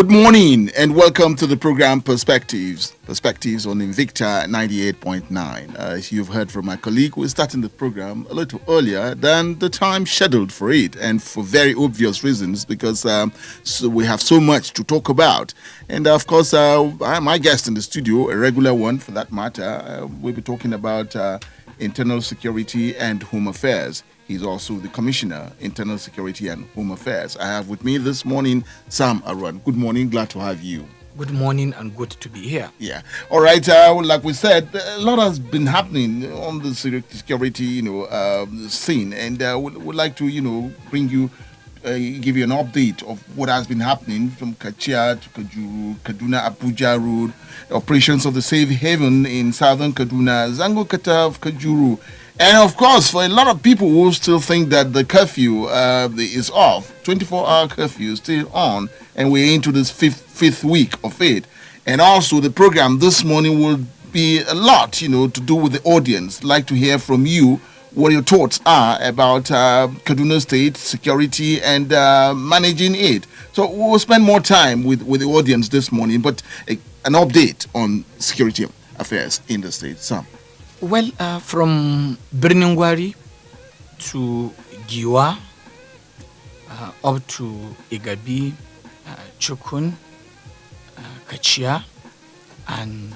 Good morning and welcome to the program Perspectives. Perspectives on Invicta 98.9. As you've heard from my colleague, we're starting the program a little earlier than the time scheduled for it, and for very obvious reasons, because so we have so much to talk about. And of course, my guest in the studio, a regular one for that matter, we'll be talking about internal security and home affairs. He's also the Commissioner, Internal Security and Home Affairs. I have with me this morning Sam Arwan. Good morning, glad to have you. Good morning and good to be here. Yeah. All right. Like we said, a lot has been happening on the security, scene, and would like to, bring you, give you an update of what has been happening from Kachia to Kajuru, Kaduna, Abuja Road, operations of the Safe Haven in southern Kaduna, Zango Kataf, Kajuru. And of course, for a lot of people who still think that the curfew is off, 24-hour curfew is still on, and we're into this fifth week of it. And also, the program this morning will be a lot, to do with the audience. I'd like to hear from you what your thoughts are about Kaduna State security and managing it. So we'll spend more time with the audience this morning, but an update on security affairs in the state. Sam. Well, from Birningwari to Giwa, up to Igabi, Chukun, Kachia, and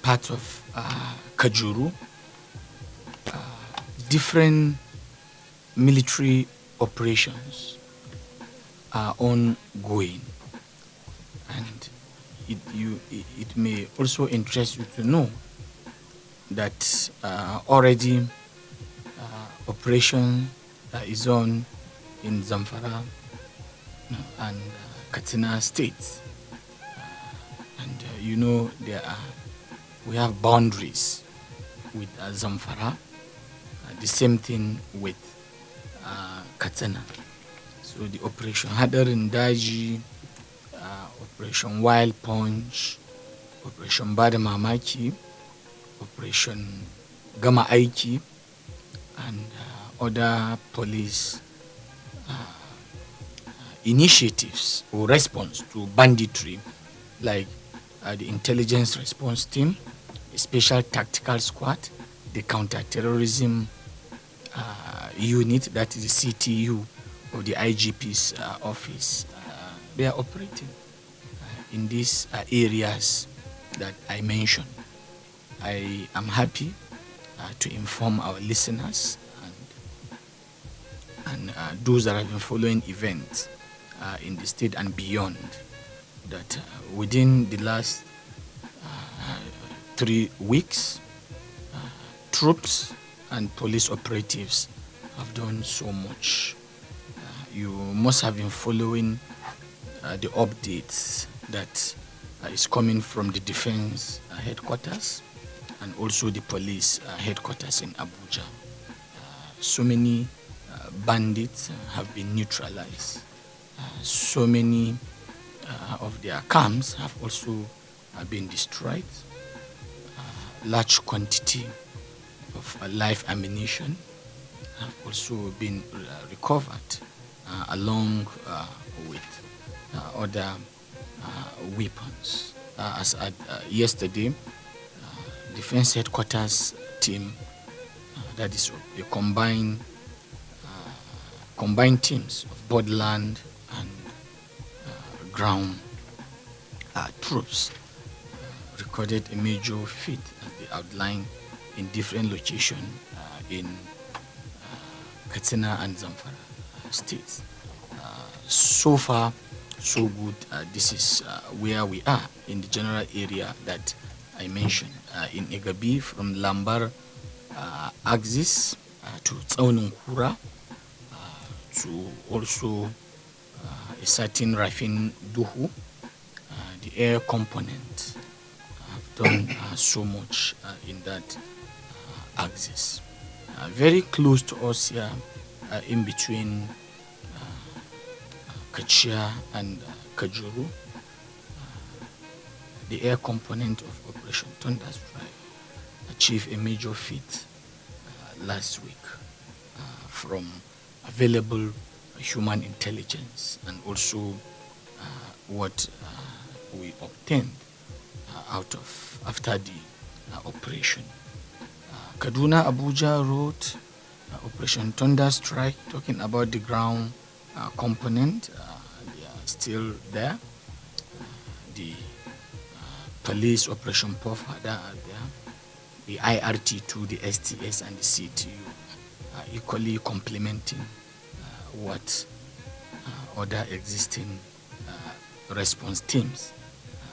part of Kajuru, different military operations are ongoing. And it may also interest you to know that already operation is on in Zamfara and Katsina states. We have boundaries with Zamfara, the same thing with Katsina. So the Operation Hadarin Daji, Operation Wild Punch, Operation Badamamaki, Operation Gama Aiki, and other police initiatives or response to banditry, like the Intelligence Response Team, a Special Tactical Squad, the Counter-Terrorism Unit, that is the CTU of the IGP's office. They are operating in these areas that I mentioned. I am happy to inform our listeners and those that have been following events in the state and beyond that within the last 3 weeks, troops and police operatives have done so much. You must have been following the updates that is coming from the defense headquarters and also the police headquarters in Abuja. So many bandits have been neutralized. So many of their camps have also been destroyed. Large quantity of live ammunition have also been recovered, along with other weapons. As at yesterday, Defense Headquarters team, that is a combined teams of both land and ground troops, recorded a major feat as they outlined in different locations in Katsina and Zamfara states. So far, so good. This is where we are in the general area that I mentioned, in Igabi, from Lambar axis to Tsaununkura, to also a certain Rafin Duhu. The air component have done so much in that axis. Very close to us here, in between Kachia and Kajuru, the air component of Operation Thunder Strike achieved a major feat last week from available human intelligence and also what we obtained after the operation. Kaduna Abuja Road, Operation Thunder Strike, talking about the ground component, they are still there. The police Operation Puff are there. The IRT2, the STS, and the CTU are equally complementing what other existing response teams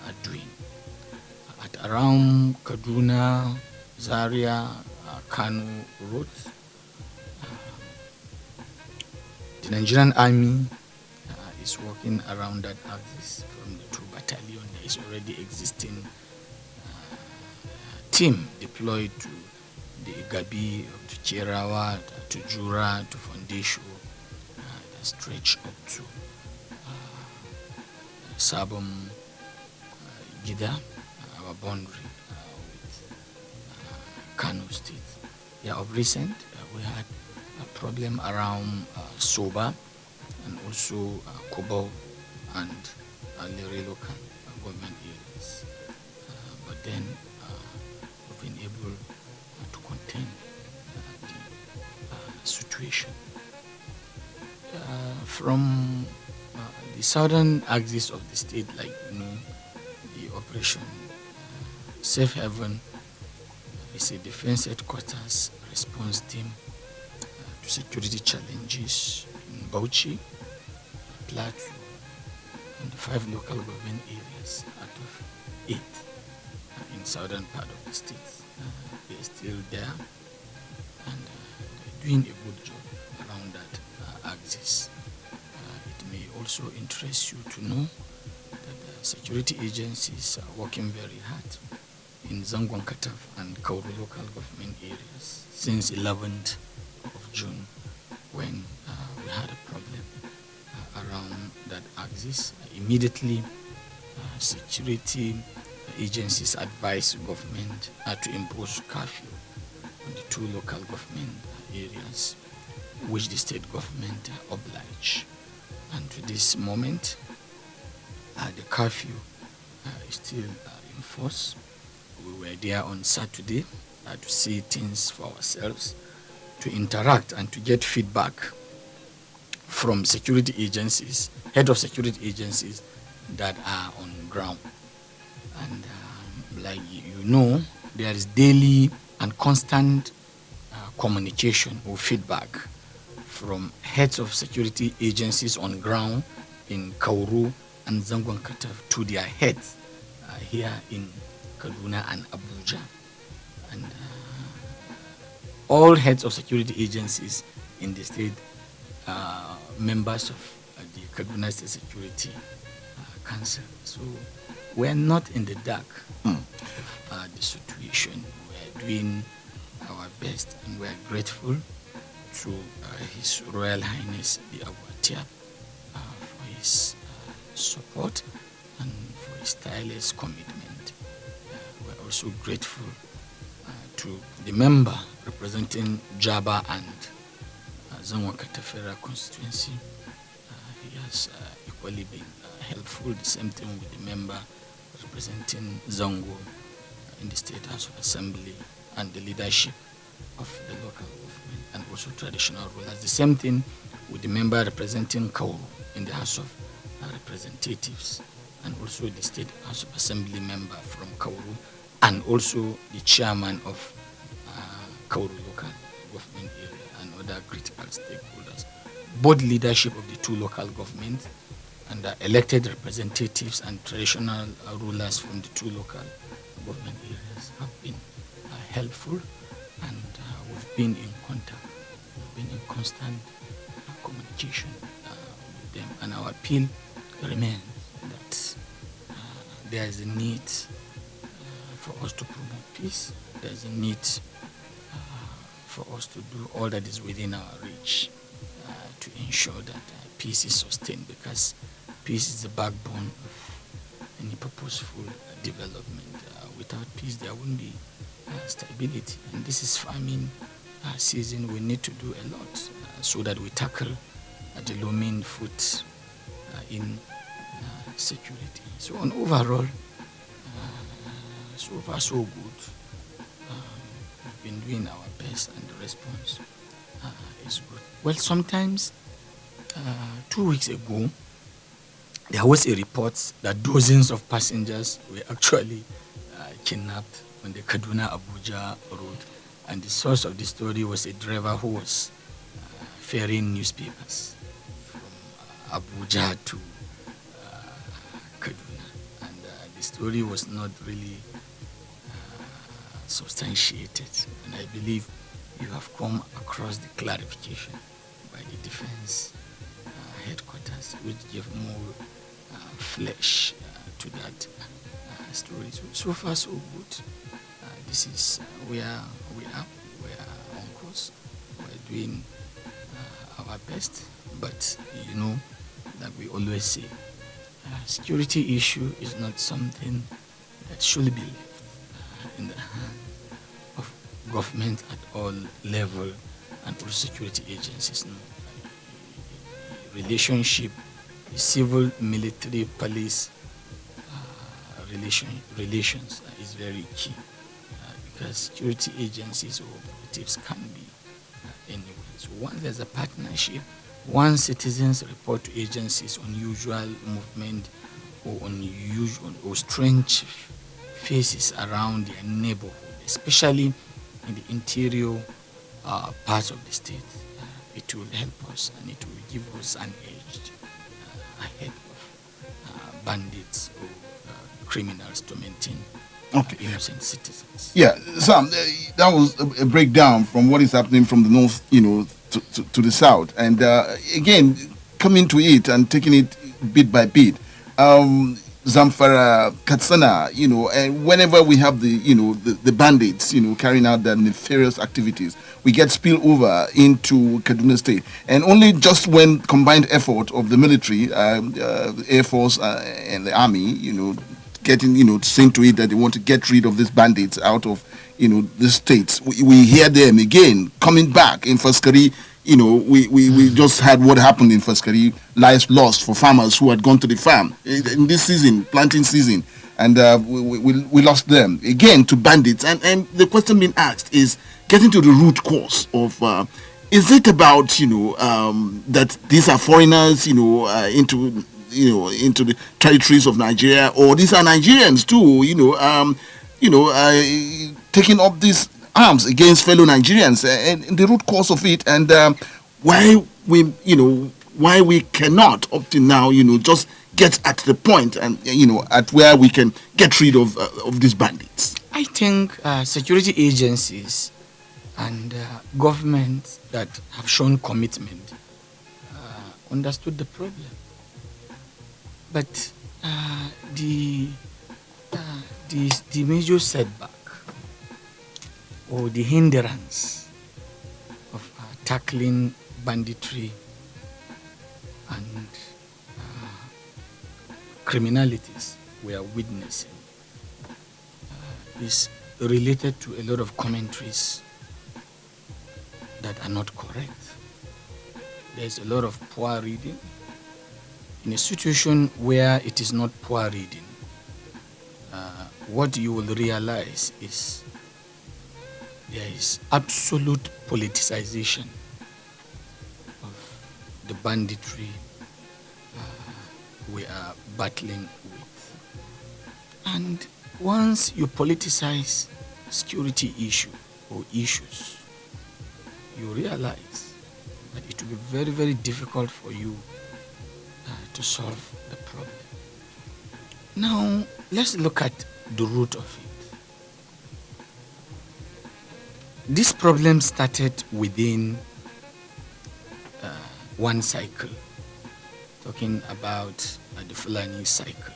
are doing. At around Kaduna, Zaria, Kano roads, the Nigerian Army is working around that axis. From the 2 battalion, there is already existing team deployed to the Igabi, to Cherawa, to Jura, to Fondesho, that stretch up to Sabon Gida, our boundary with Kano State. Yeah, of recent, we had a problem around Soba and also Kobo and Lere local government areas. But then we've been able to contain the situation. From the southern axis of the state, like the operation Safe Haven is a defense headquarters response team to security challenges in Bauchi, Plateau, and the 5 local government areas out of 8 in southern part of the state. They're still there, and they're doing a good job around that axis. It may also interest you to know that the security agencies are working very hard in Zangon Kataf and Kauru local government areas since 11th of June, when we had a problem around that axis. Immediately, security agencies advised government to impose curfew on the 2 local government areas, which the state government obliged. And to this moment, the curfew is still in force. We were there on Saturday to see things for ourselves, to interact and to get feedback from security agencies, head of security agencies that are on ground. And like you know, there is daily and constant communication or feedback from heads of security agencies on ground in Kauru and Zangon Kataf to their heads here in Kaduna and Abuja. And all heads of security agencies in the state are members of the Kaduna State Security Council. So we're not in the dark of the situation. We're doing our best, and we're grateful to His Royal Highness the Aguatiab for his support and for his tireless commitment. We're also grateful to the member representing Jaba and Zangon Katafera constituency. He has equally been helpful. The same thing with the member representing Zango in the State House of Assembly and the leadership of the local government and also traditional rulers. The same thing with the member representing Kauru in the House of Representatives, and also the State House of Assembly member from Kauru, and also the chairman of Kauru local government area and other critical stakeholders. Both leadership of the 2 local governments and the elected representatives and traditional rulers from the 2 local government areas have been helpful, and we've been in contact, we've been in constant communication with them, and our appeal remains that there is a need for us to promote peace. There is a need for us to do all that is within our reach to ensure that peace is sustained, because peace is the backbone of any purposeful development. Without peace, there won't be stability. And this is farming season. We need to do a lot so that we tackle the looming food in security. So on overall, so far so good. We've been doing our best and the response is good. Well, sometimes 2 weeks ago, there was a report that dozens of passengers were actually kidnapped on the Kaduna Abuja road, and the source of the story was a driver who was ferrying newspapers from Abuja to Kaduna, and the story was not really substantiated, and I believe you have come across the clarification by the defense headquarters, which gave more flesh to that story. So far so good. This is where we are. We are on course. We're doing our best, but like we always say, security issue is not something that should be left in the hands of government at all level and all security agencies. No. Relationship, the civil, military, police relations is very key because security agencies or operatives can be anywhere. So once there's a partnership, once citizens report to agencies unusual movement or unusual or strange faces around their neighborhood, especially in the interior parts of the state, it will help us and it will give us an edge ahead of bandits or criminals tormenting innocent citizens. Yeah, Sam, that was a breakdown from what is happening from the north, to the south, and again coming to it and taking it bit by bit. Zamfara, Katsina, and whenever we have the bandits, carrying out their nefarious activities, we get spilled over into Kaduna State. And only just when combined effort of the military, the Air Force and the Army, getting, saying to it that they want to get rid of these bandits out of, the states, we hear them again coming back in Faskari. We just had what happened in Faskari, lives lost for farmers who had gone to the farm in this season, planting season, and we lost them again to bandits. And the question being asked is getting to the root cause of is it about that these are foreigners into the territories of Nigeria, or these are Nigerians too taking up these arms against fellow Nigerians, and the root cause of it, and why we cannot up to now just get at the point and at where we can get rid of these bandits. I think security agencies and governments that have shown commitment understood the problem, but the major setback or the hindrance of tackling banditry and criminalities we are witnessing is related to a lot of commentaries that are not correct. There's a lot of poor reading. In a situation where it is not poor reading, what you will realize is there is absolute politicization of the banditry we are battling with. And once you politicize security issue or issues, you realize that it will be very, very difficult for you to solve the problem. Now, let's look at the root of it. This problem started within one cycle, talking about the Fulani cycle,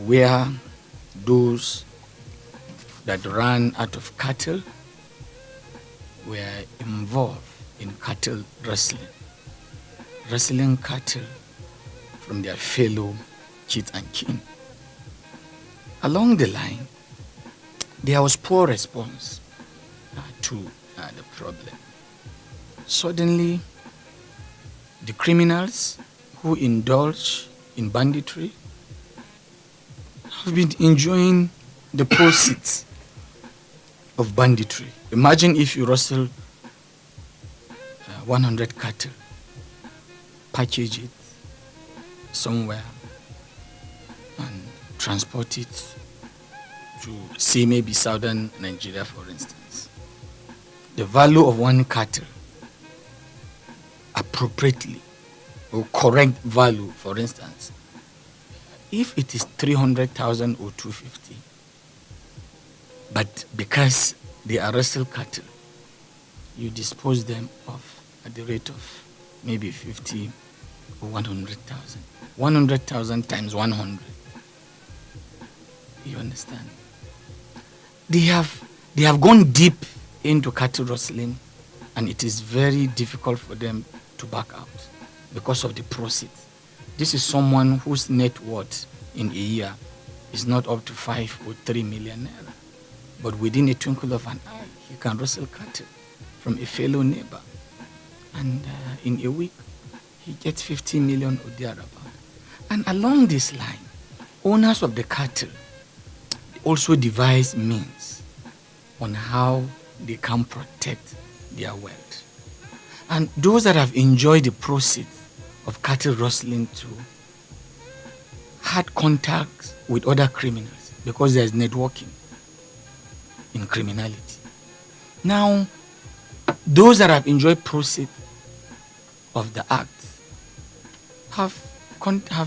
where those that ran out of cattle were involved in cattle wrestling cattle from their fellow kith and kin. Along the line, there was poor response to the problem. Suddenly, the criminals who indulge in banditry have been enjoying the proceeds of banditry. Imagine if you rustle 100 cattle, package it somewhere, and transport it to, say, maybe southern Nigeria, for instance. The value of one cattle, appropriately, or correct value, for instance, if it is 300,000 or 250, but because they are rustle cattle, you dispose them off at the rate of maybe 50 or 100,000. 100,000 times 100. You understand? They have gone deep into cattle rustling, and it is very difficult for them to back out because of the proceeds. This is someone whose net worth in a year is not up to 5 or 3 million naira. But within a twinkle of an eye, he can rustle cattle from a fellow neighbor. And in a week, he gets 50 million or thereabout. And along this line, owners of the cattle also devise means on how they can protect their wealth. And those that have enjoyed the proceeds of cattle rustling too had contacts with other criminals because there's networking in criminality. Now, those that have enjoyed proceeds of the act have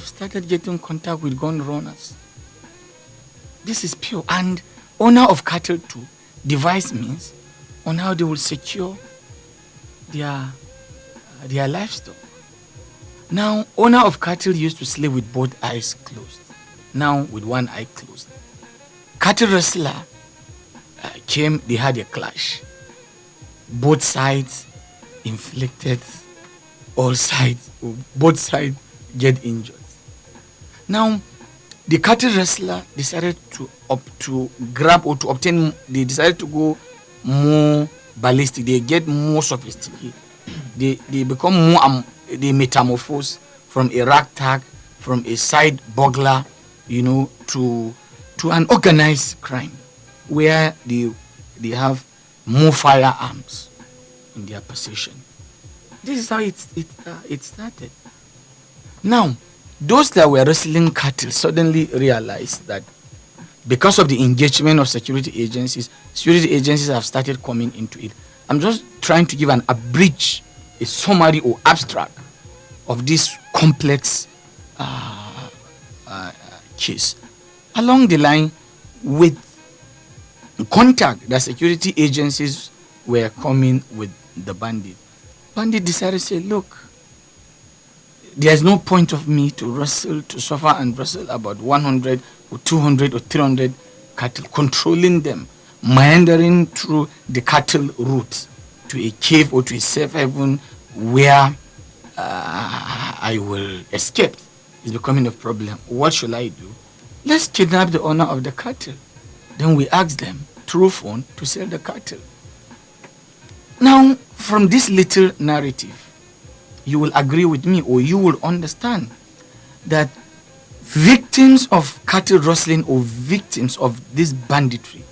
started getting contact with gun runners. This is pure. And owner of cattle too devise means on how they will secure their livestock. Now, owner of cattle used to sleep with both eyes closed. Now, with one eye closed. Cattle rustler came, they had a clash. Both sides inflicted, both sides get injured. Now, the cattle wrestler decided to grab or to obtain, they decided to go more ballistic. They get more sophisticated. They become more, they metamorphose from a ragtag, from a side burglar, to an organized crime where they have more firearms in their possession. This is how it started. Now, those that were wrestling cattle suddenly realized that because of the engagement of security agencies have started coming into it. I'm just trying to give an abridged, a summary or abstract of this complex case. Along the line, with contact that security agencies were coming with the bandit decided to say, look, there's no point of me to suffer and wrestle about 100 or 200 or 300 cattle, controlling them, meandering through the cattle route to a cave or to a safe haven where I will escape. It's becoming a problem. What should I do? Let's kidnap the owner of the cattle. Then we ask them through phone to sell the cattle. Now, from this little narrative, you will agree with me, or you will understand that victims of cattle rustling or victims of this banditry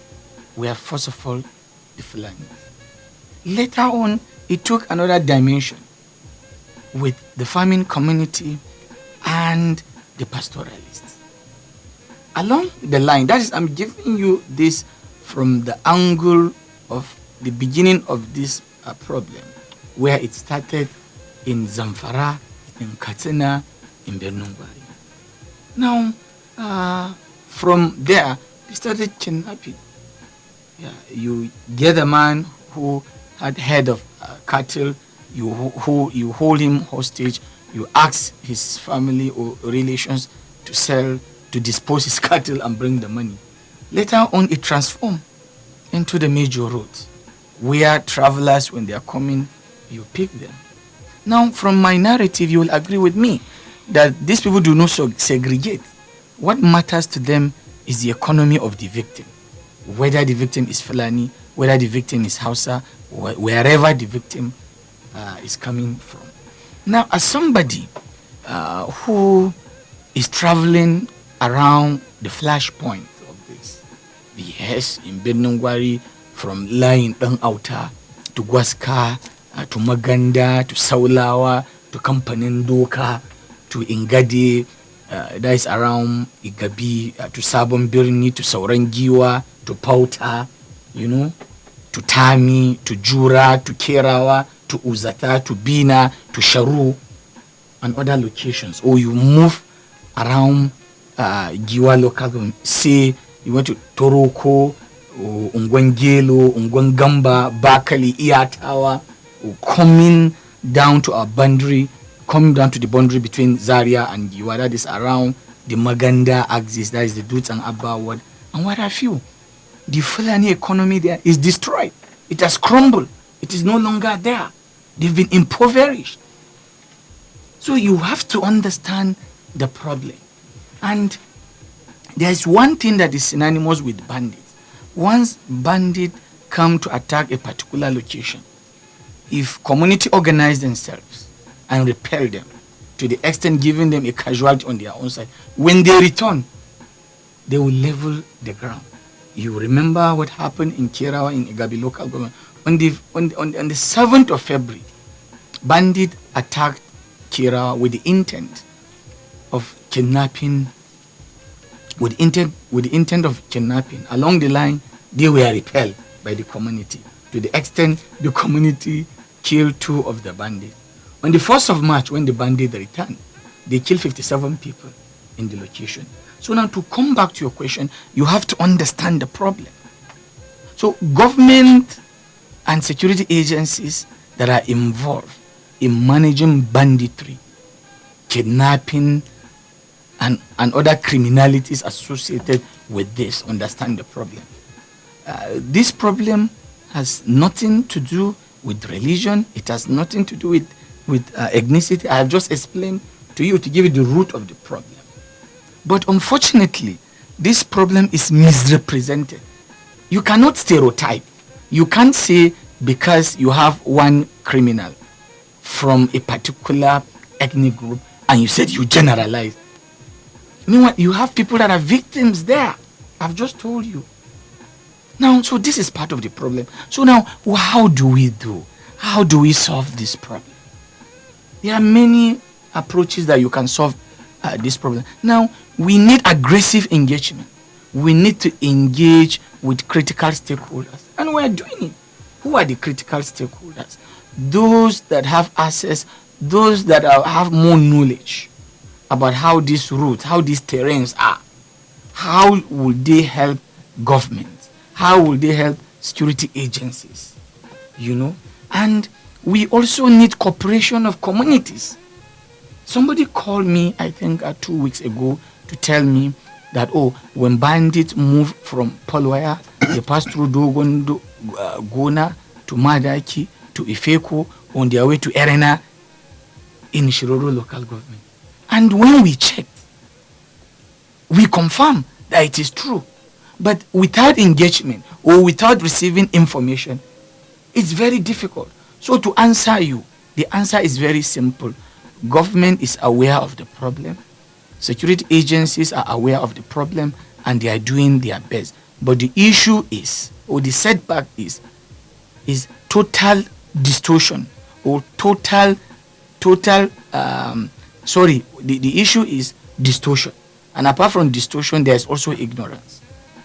were first of all the Fulani. Later on, it took another dimension with the farming community and the pastoralists. Along the line, that is, I'm giving you this from the angle of the beginning of this problem, where it started in Zamfara, in Katsina, in Borno. Now, from there, they started kidnapping. Yeah, you get a man who had head of cattle, you hold him hostage, you ask his family or relations to dispose his cattle and bring the money. Later on, it transformed into the major roads, where travelers, when they are coming, you pick them. Now, from my narrative, you will agree with me that these people do not segregate. What matters to them is the economy of the victim. Whether the victim is Fulani, whether the victim is Hausa, wherever the victim is coming from. Now, as somebody who is traveling around the flashpoint of this. Yes, in Benungwari, from line Dang Auta to Gwaska, to Maganda, to Saulawa, to Kampanin Doka, to Ingadi, that is around Igabi, to Sabon Birni, to Saurangiwa, to Pauta, to Tami, to Jura, to Kerawa, to Uzata, to Bina, to Sharu, and other locations. Or you move around Giwa local government. Say you went to Toroko, or Ungwengelo, Ungwengamba, Bakali, Iatawa, or coming down to our boundary, coming down to the boundary between Zaria and Giwa, that is around the Maganda axis, that is the Dutz and Abba ward. And what have you? The Fulani economy there is destroyed. It has crumbled. It is no longer there. They've been impoverished. So you have to understand the problem. And there's one thing that is synonymous with bandits. Once bandits come to attack a particular location, if community organize themselves and repel them to the extent giving them a casualty on their own side, when they return, they will level the ground. You remember what happened in Kerawa in Igabi local government. On the 7th of February, bandits attacked Kerawa with the intent of kidnapping. With the intent of kidnapping. Along the line, they were repelled by the community to the extent the community killed 2 of the bandits. On the 1st of March, when the bandits returned, they killed 57 people in the location. So now to come back to your question, you have to understand the problem. So government and security agencies that are involved in managing banditry, kidnapping, and other criminalities associated with this understand the problem. This problem has nothing to do with religion. It has nothing to do with ethnicity. I have just explained to you to give you the root of the problem. But unfortunately, this problem is misrepresented. You cannot stereotype. You can't say because you have one criminal from a particular ethnic group and you said you generalize. Meanwhile, you have people that are victims there. I've just told you. Now, so this is part of the problem. So now, how do we do? How do we solve this problem? There are many approaches that you can solve this problem. Now, we need aggressive engagement. We need to engage with critical stakeholders. And we're doing it. Who are the critical stakeholders? Those that have access, those that have more knowledge about how these routes, how these terrains are. How will they help government? How will they help security agencies? And we also need cooperation of communities. Somebody called me, I think 2 weeks ago, to tell me that, when bandits move from Polwaya, they pass through Dogon, Gona, to Madaki, to Ifeko, on their way to Erena, in Shiroro local government. And when we checked, we confirm that it is true. But without engagement or without receiving information, it's very difficult. So to answer you, the answer is very simple. Government is aware of the problem. Security agencies are aware of the problem and they are doing their best. But the issue is, or the setback is total distortion or the issue is distortion. And apart from distortion, there's also ignorance.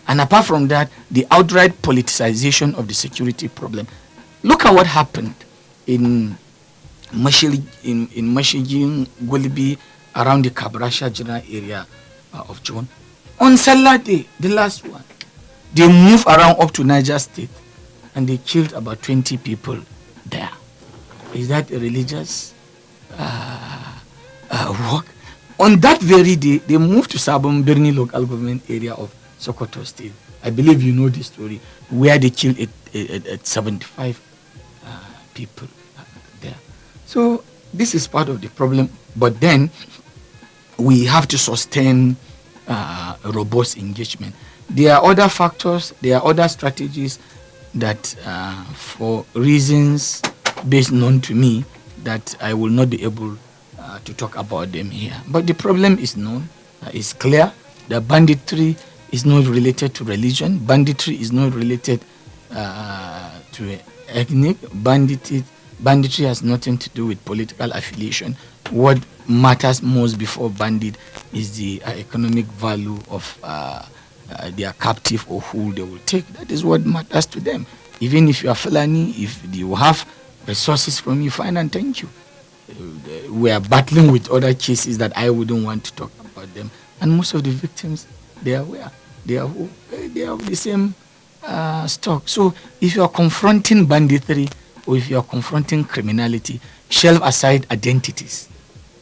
And apart from that, the outright politicization of the security problem. Look at what happened in Mashigin, Gulbi, around the Kabrasha general area of John. On Salah Day, the last one, they moved around up to Niger State and they killed about 20 people there. Is that a religious work? On that very day, they moved to Sabon Birni local government area of Sokoto State. I believe you know the story, where they killed 75 people there. So this is part of the problem, but then we have to sustain robust engagement. There are other factors, there are other strategies that for reasons based known to me that I will not be able to talk about them here. But the problem is known. is clear. The banditry is not related to religion. Banditry is not related to ethnic. Banditry has nothing to do with political affiliation. What matters most before bandit is the economic value of their captive or who they will take. That is what matters to them. Even if you are Fulani, if you have resources from you, fine and thank you. We are battling with other cases that I wouldn't want to talk about them. And most of the victims, they are where? They are of the same stock. So if you are confronting banditry or if you are confronting criminality, shelve aside identities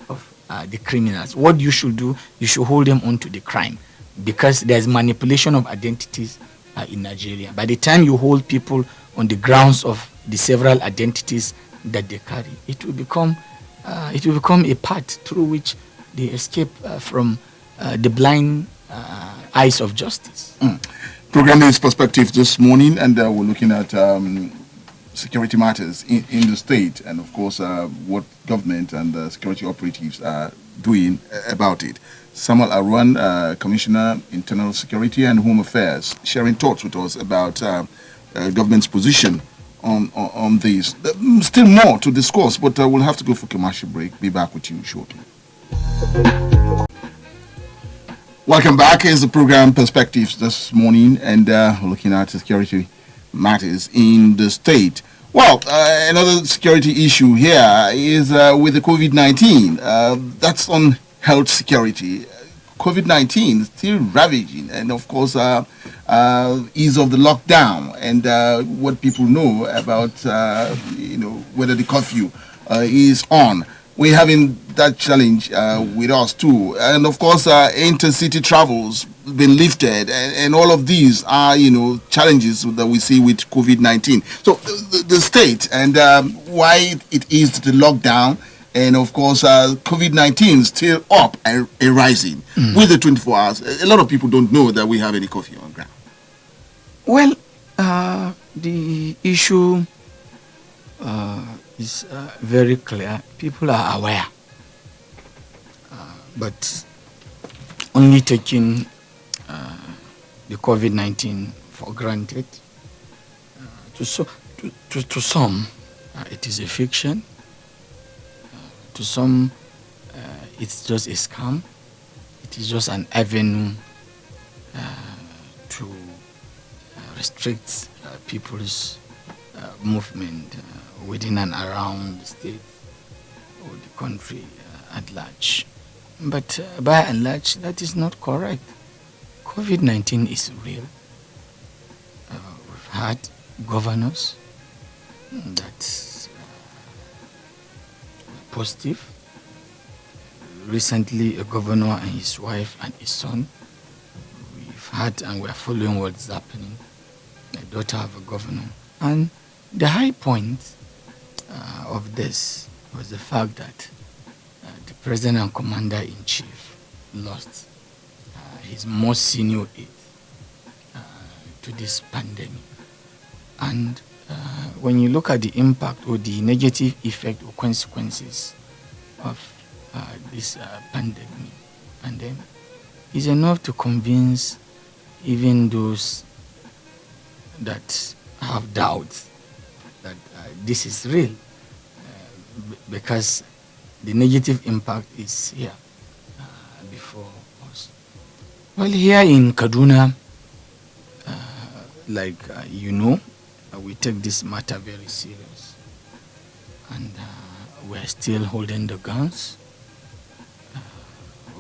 of the criminals. What you should do, you should hold them on to the crime, because there's manipulation of identities in Nigeria. By the time you hold people on the grounds of the several identities that they carry, it will become a path through which they escape from the blind eyes of justice. Program is Perspective this morning, and we're looking at security matters in the state, and of course what government and security operatives are doing about it. Samuel Arwan, Commissioner, Internal Security and Home Affairs, sharing thoughts with us about government's position on this. Still more to discuss, but we'll have to go for commercial break. Be back with you shortly. Welcome back. Here's the program Perspectives this morning, and we're looking at security matters in the state. Well, another security issue here is with the COVID-19. That's on health security. COVID-19 is still ravaging, and of course, ease of the lockdown and what people know about, whether the curfew is on. We're having that challenge with us too, and of course, intercity travels been lifted, and all of these are, challenges that we see with COVID-19. So the state and why it eased the lockdown. And of course, COVID-19 is still up and rising with the 24 hours. A lot of people don't know that we have any curfew on ground. Well, the issue is very clear. People are aware, but only taking the COVID-19 for granted. To some, it is a fiction. To some, it's just a scam. It is just an avenue to restrict people's movement within and around the state or the country at large. But by and large, that is not correct. COVID-19 is real. We've had governors that positive. Recently, a governor and his wife and his son. We've had and we're following what's happening. The daughter of a governor. And the high point of this was the fact that the president and commander-in-chief lost his most senior aide to this pandemic. And when you look at the impact or the negative effect or consequences of this pandemic, is enough to convince even those that have doubts that this is real, because the negative impact is here before us. Well, here in Kaduna, we take this matter very serious, and we're still holding the guns.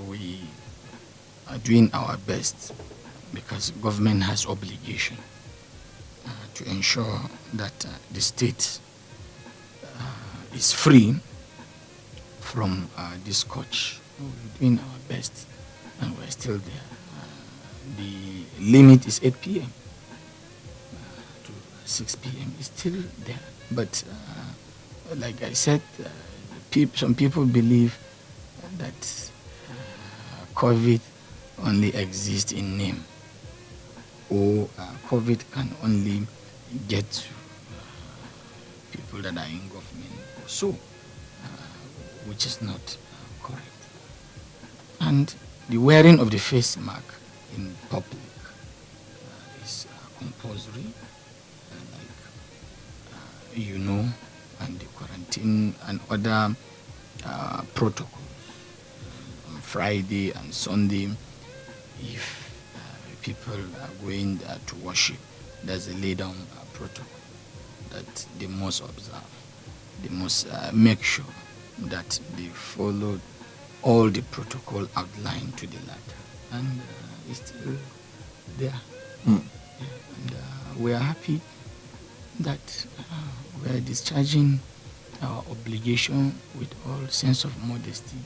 We are doing our best because government has obligation to ensure that the state is free from this scourge. We're doing our best, and we're still there. The limit is 8 p.m. 6 p.m. is still there. But like I said, some people believe that COVID only exists in name, or COVID can only get to people that are in government or so, which is not correct. And the wearing of the face mask in public is compulsory, and the quarantine and other protocols on Friday and Sunday. If people are going to worship, there's a laid down protocol that they must observe. They must make sure that they follow all the protocol outlined to the letter, and it's still there. Mm. Yeah, and we are happy that we are discharging our obligation with all sense of modesty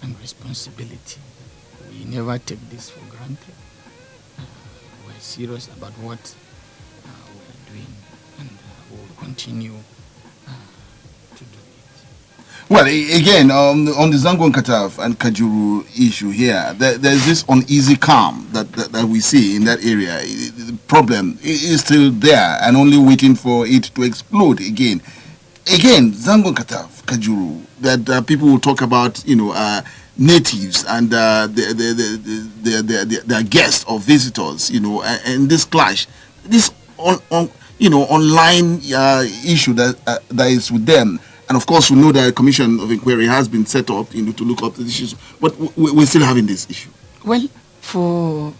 and responsibility. We never take this for granted. We're serious about what we're doing, and we'll continue to do it. Well, again, on the Zango and Kataf and Kajuru issue here, there's this uneasy calm that we see in that area. The problem is still there and only waiting for it to explode again. Again, Zango and Kataf, Kajuru, that people will talk about, natives and their guests or visitors, and this clash, this online issue that is with them. And of course, we know that a commission of inquiry has been set up, to look up the issues. But we're still having this issue. Well, for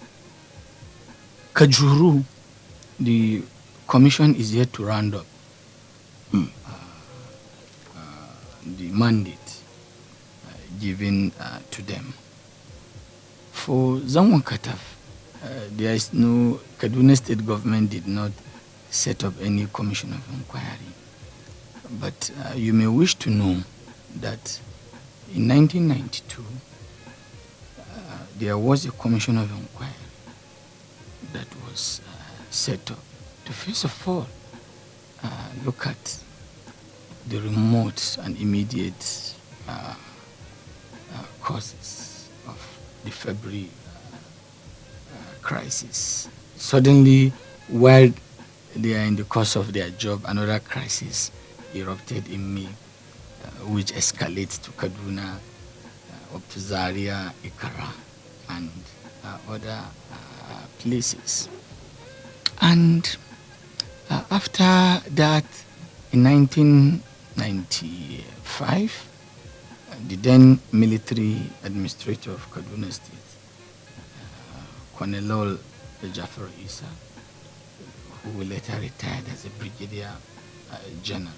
Kajuru, the commission is yet to round up the mandate given to them. For Zango Kataf, there is no, Kaduna State government did not set up any commission of inquiry. But you may wish to know that in 1992, there was a commission of inquiry that was set up to first of all look at the remote and immediate causes of the February crisis. Suddenly, while they are in the course of their job, another crisis erupted in May, which escalates to Kaduna, up to Zaria, Ikara, and other places. And after that, in 1995, the then military administrator of Kaduna State, Colonel Jafar Isa, who later retired as a brigadier general,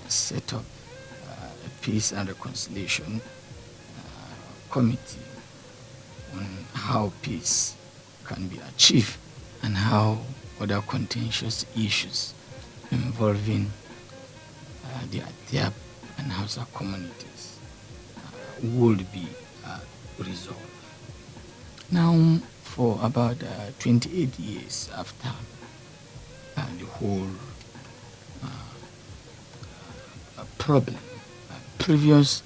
set up a peace and reconciliation committee on how peace can be achieved and how other contentious issues involving the Atiab and Hausa communities would be resolved. Now, for about 28 years after the whole problem, previous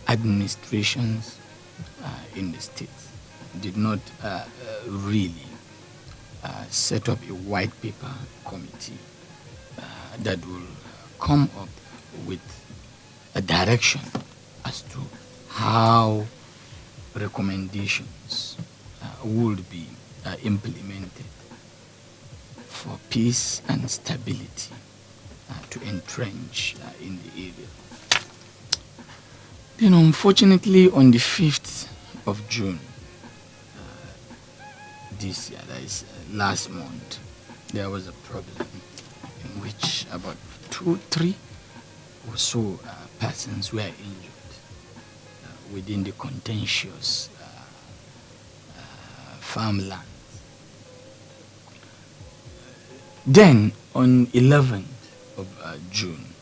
administrations in the state did not really set up a white paper committee that will come up with a direction as to how recommendations would be implemented for peace and stability to entrench in the area. Then unfortunately on the 5th of June this year, that is last month, there was a problem in which about 2-3 or so persons were injured within the contentious farmland. Then on 11th of June,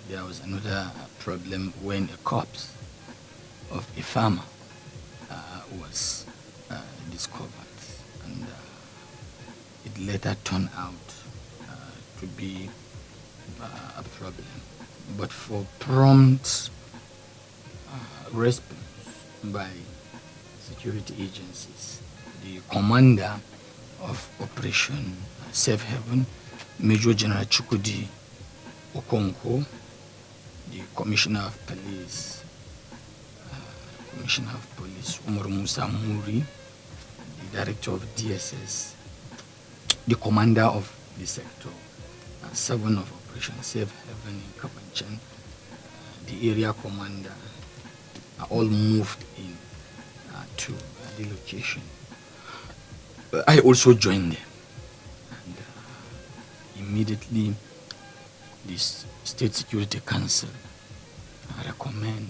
there was another problem when a corpse of a farmer was discovered, and it later turned out to be a problem. But for prompt response by security agencies, the commander of Operation Safe Haven, Major General Chukudi Okonkwo, the Commissioner of Police, is Umar Musa Muri, the director of DSS, the commander of the sector 7 of Operation Safe Haven in Kabanchan, the area commander, are all moved in to the location. I also joined them, and immediately this State Security Council recommend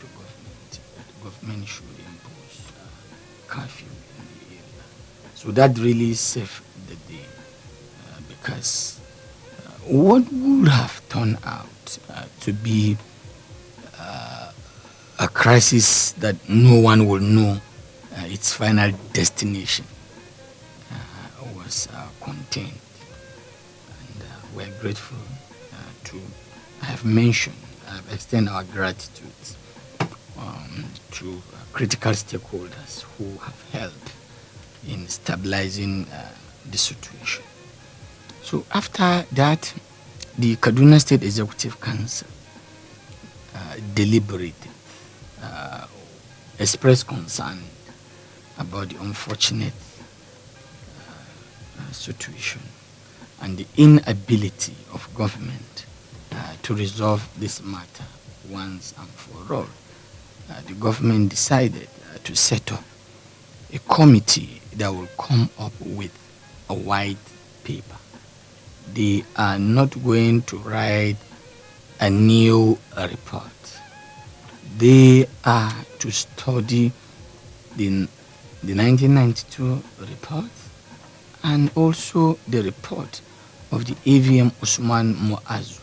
to government that the government should impose curfew in the area. So that really saved the day, because what would have turned out to be a crisis that no one will know its final destination was contained. And we're grateful to have mentioned, extend our gratitude to critical stakeholders who have helped in stabilizing the situation. So after that, the Kaduna State Executive Council deliberated, expressed concern about the unfortunate situation and the inability of government to resolve this matter once and for all. The government decided to set up a committee that will come up with a white paper. They are not going to write a new report. They are to study the 1992 report and also the report of the AVM Usman Muazu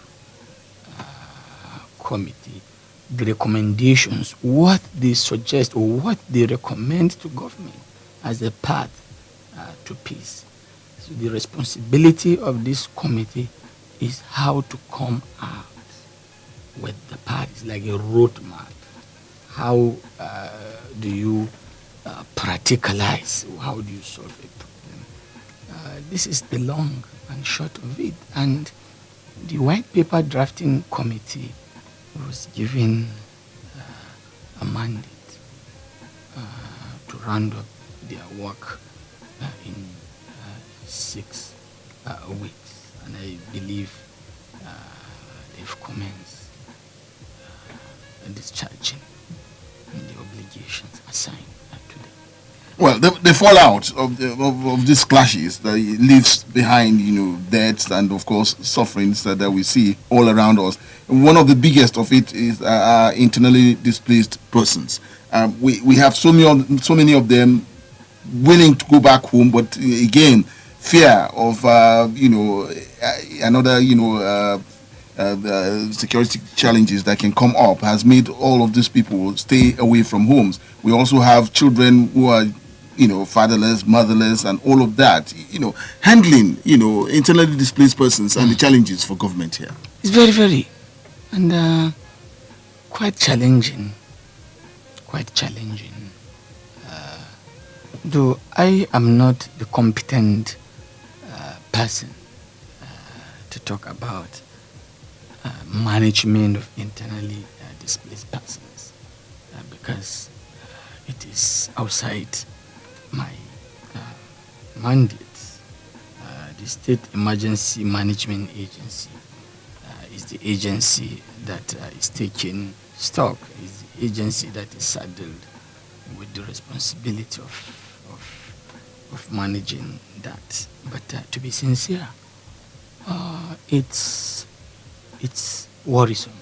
committee, the recommendations, what they suggest or what they recommend to government as a path to peace. So the responsibility of this committee is how to come out with the path. It's like a roadmap. How do you practicalize? How do you solve a problem? This is the long and short of it. And the white paper drafting committee was given a mandate to round up their work in 6 weeks, and I believe they've commenced discharging the obligations assigned to them. Well, the fallout of these clashes that leaves behind, deaths and of course sufferings that we see all around us. One of the biggest of it is internally displaced persons. We have so many of them willing to go back home, but again, fear of another security challenges that can come up has made all of these people stay away from homes. We also have children who are fatherless, motherless, and all of that. Handling internally displaced persons and the challenges for government here. It's very, very, and quite challenging. Though I am not the competent person to talk about management of internally displaced persons, because it is outside my mandate. The State Emergency Management Agency is the agency that is taking stock, is the agency that is saddled with the responsibility of managing that. But to be sincere, it's worrisome.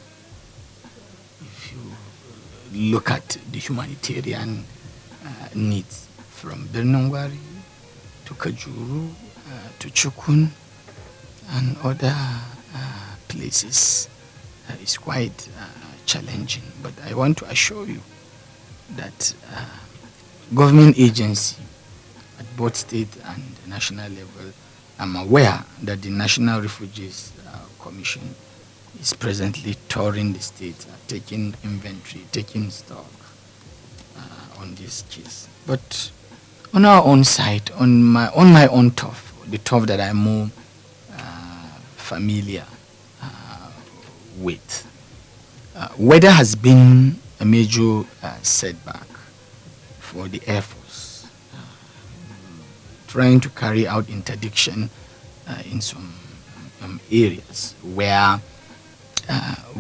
If you look at the humanitarian needs from Birnangwari to Kajuru to Chukun and other places, it's quite challenging. But I want to assure you that government agency at both state and national level, I'm aware that the National Refugees Commission is presently touring the state, taking inventory, taking stock on this case. But on our own side, on my own turf, the turf that I'm more familiar with, weather has been a major setback for the Air Force, trying to carry out interdiction in some areas where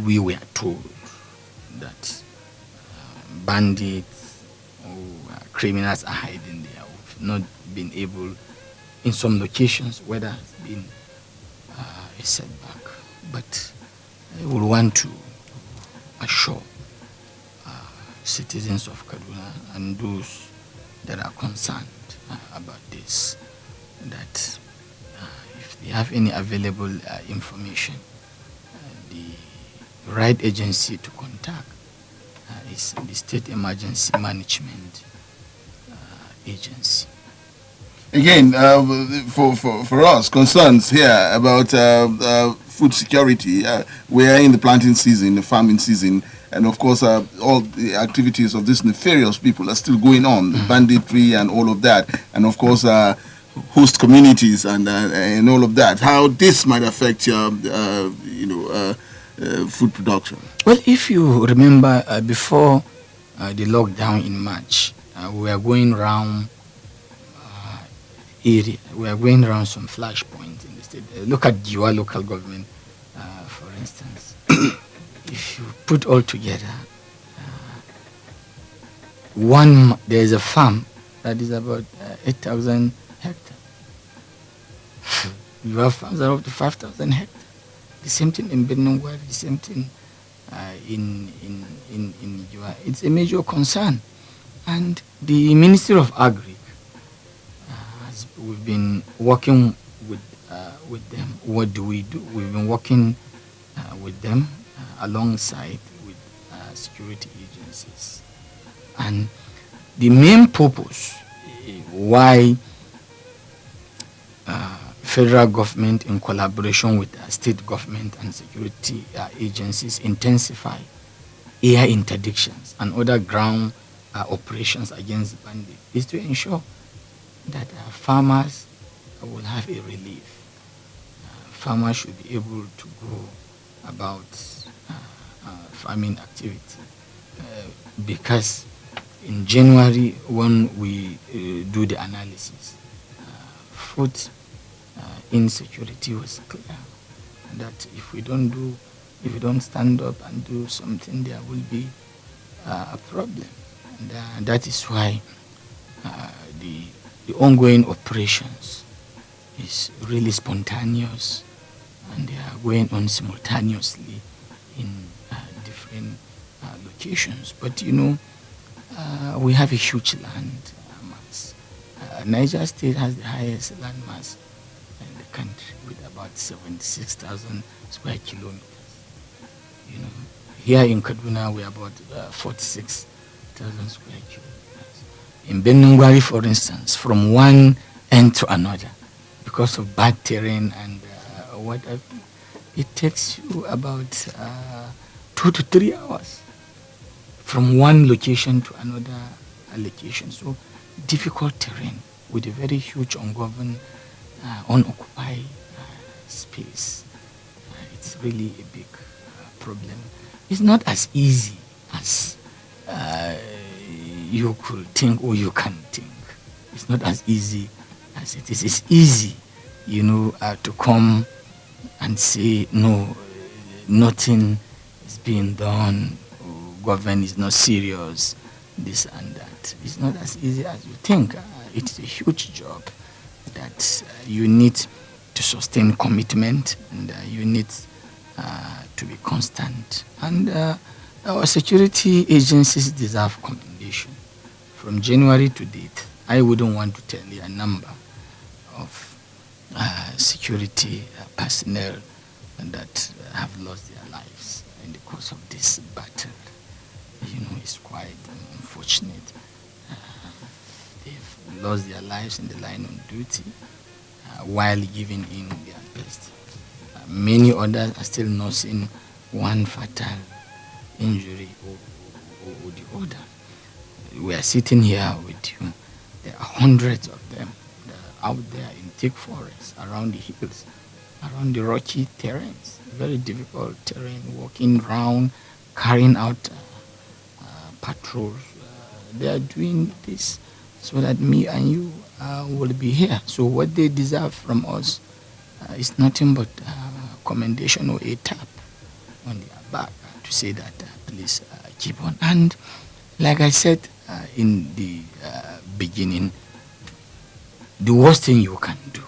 we were told that bandits or criminals are hiding there. We've not been able, in some locations, where there has been a setback. But I would want to assure citizens of Kaduna and those that are concerned about this that if they have any available information, the right agency to contact is the State Emergency Management Agency. Again, for us, concerns here about food security. We are in the planting season, the farming season, and of course, all the activities of these nefarious people are still going on, the banditry and all of that, and of course, host communities and all of that. How this might affect food production? Well, if you remember, before the lockdown in March, we are going around area. We are going around some flash points in the state. Look at Giwa local government, for instance. If you put all together, there is a farm that is about 8,000 hectares. You have farms that are up to 5,000 hectares. The same thing in Benungwari, the same thing in Giwa. It's a major concern. And the Ministry of Agri, we've been working with them. What do? We've been working with them alongside with security agencies. And the main purpose why federal government in collaboration with state government and security agencies intensify air interdictions and other ground operations against bandits is to ensure that farmers will have a relief. Farmers should be able to go about farming activity because in January when we do the analysis, food insecurity was clear that if we don't stand up and do something, there will be a problem. And that is why the ongoing operations is really spontaneous, and they are going on simultaneously in different locations. But we have a huge land mass. Niger State has the highest land mass in the country with about 76,000 square kilometers. Here in Kaduna we are about 46,000 square kilometers. In Benungwari, for instance, from one end to another, because of bad terrain and whatever, it takes you about 2 to 3 hours from one location to another location. So difficult terrain with a very huge ungoverned, unoccupied space. It's really a big problem. It's not as easy as you could think or you can think. It's not as easy as it is. It's easy, to come and say, no, nothing is being done, government is not serious, this and that. It's not as easy as you think. It's a huge job that you need to sustain commitment, and you need to be constant. And our security agencies deserve commendation. From January to date, I wouldn't want to tell you a number of security personnel that have lost their lives in the course of this battle. It's quite unfortunate. They've lost their lives in the line of duty while giving in their best. Many others are still nursing one fatal injury or the other. We are sitting here with you. There are hundreds of them that are out there in thick forests, around the hills, around the rocky terrains, very difficult terrain, walking around, carrying out patrols, they are doing this so that me and you will be here. So what they deserve from us is nothing but commendation or a tap on their back to say that please keep on. And like I said in the beginning, the worst thing you can do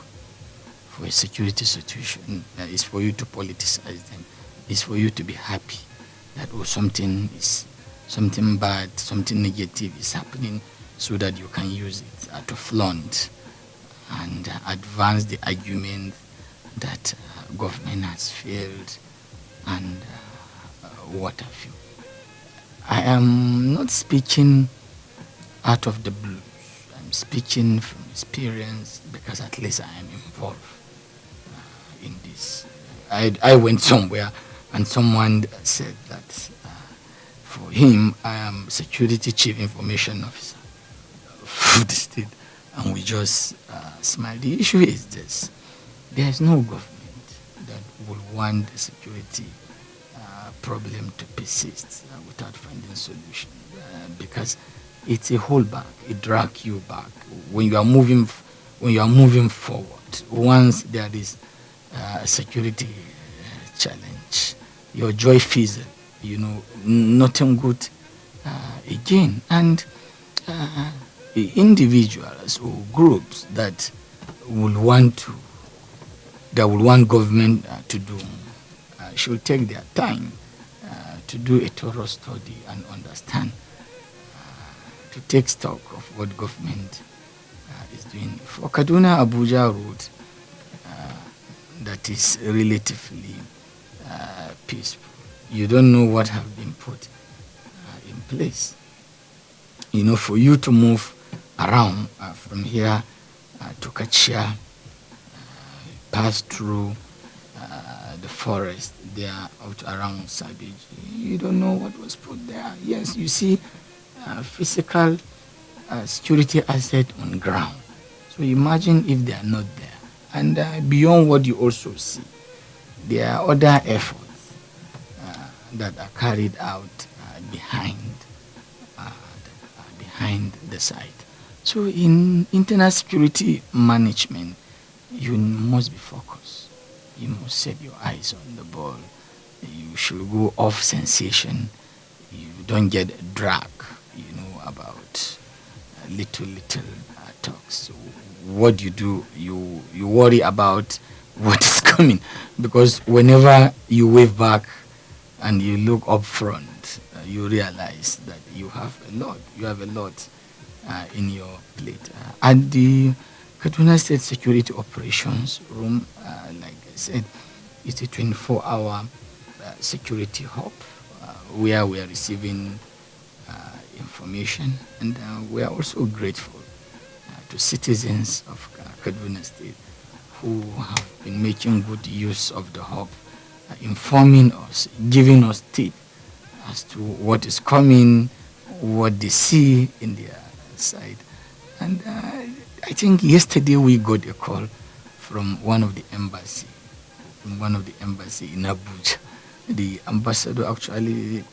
for a security situation is for you to politicize them, is for you to be happy that something bad, something negative is happening, so that you can use it to flaunt and advance the argument that government has failed and what have you. I am not speaking out of the blue. I'm speaking from experience because at least I am involved in this. I went somewhere and someone said that for him, I am Security Chief Information Officer for the state. And we just smiled. The issue is this. There is no government that will want the security problem to persist without finding solution because it's a holdback. It drags you back when you are moving forward. Once there is a security challenge, your joy fizzles. Nothing good again. And individuals or groups that will want government to do should take their time to do a thorough study and understand, to take stock of what government is doing. For Kaduna Abuja road, that is relatively peaceful. You don't know what have been put in place. For you to move around from here to Kachia, pass through the forest there out around Sabij. You don't know what was put there. Yes, you see physical security asset on ground. So imagine if they are not there. And beyond what you also see, there are other efforts that are carried out behind the site. So in internal security management, you must be focused. You must set your eyes on the ball. You should go off sensation. You don't get dragged, about little talks. So what you do, you worry about what is coming, because whenever you wave back and you look up front, you realize that you have a lot in your plate. At the Kaduna State Security Operations Room, like I said, it's a 24-hour security hub where we are receiving information, and we are also grateful to citizens of Kaduna State who have been making good use of the hub, informing us, giving us tips as to what is coming, what they see in their side. And I think yesterday we got a call from one of the embassy in Abuja. The ambassador actually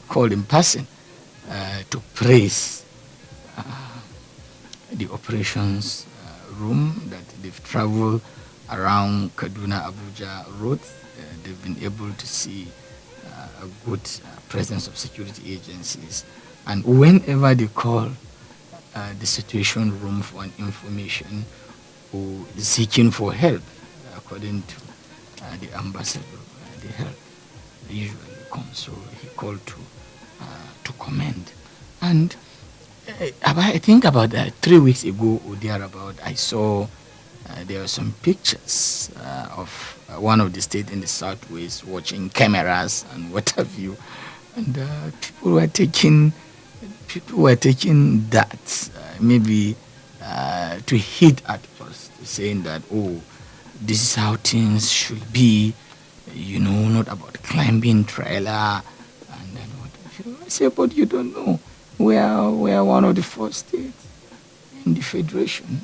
called in person to praise the operations room, that they've traveled around Kaduna Abuja roads. They've been able to see a good presence of security agencies, and whenever they call the situation room for an information or seeking for help, according to the ambassador, the help usually comes. So he called to commend. And I think about 3 weeks ago or thereabout, I saw there were some pictures of one of the states in the southwest watching cameras and what have you, and people were taking that maybe to hit at first, saying that, oh, this is how things should be, not about climbing trailer and then what have you. I say, but you don't know. We are one of the first states in the federation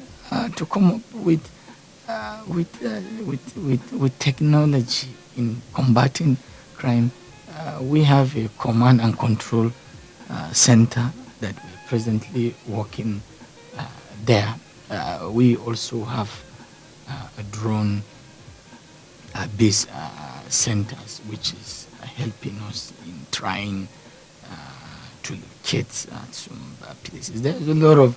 to come up with technology in combating crime. We have a command and control center that we're presently working there. We also have a drone base centers, which is helping us in trying to locate some places. There's a lot of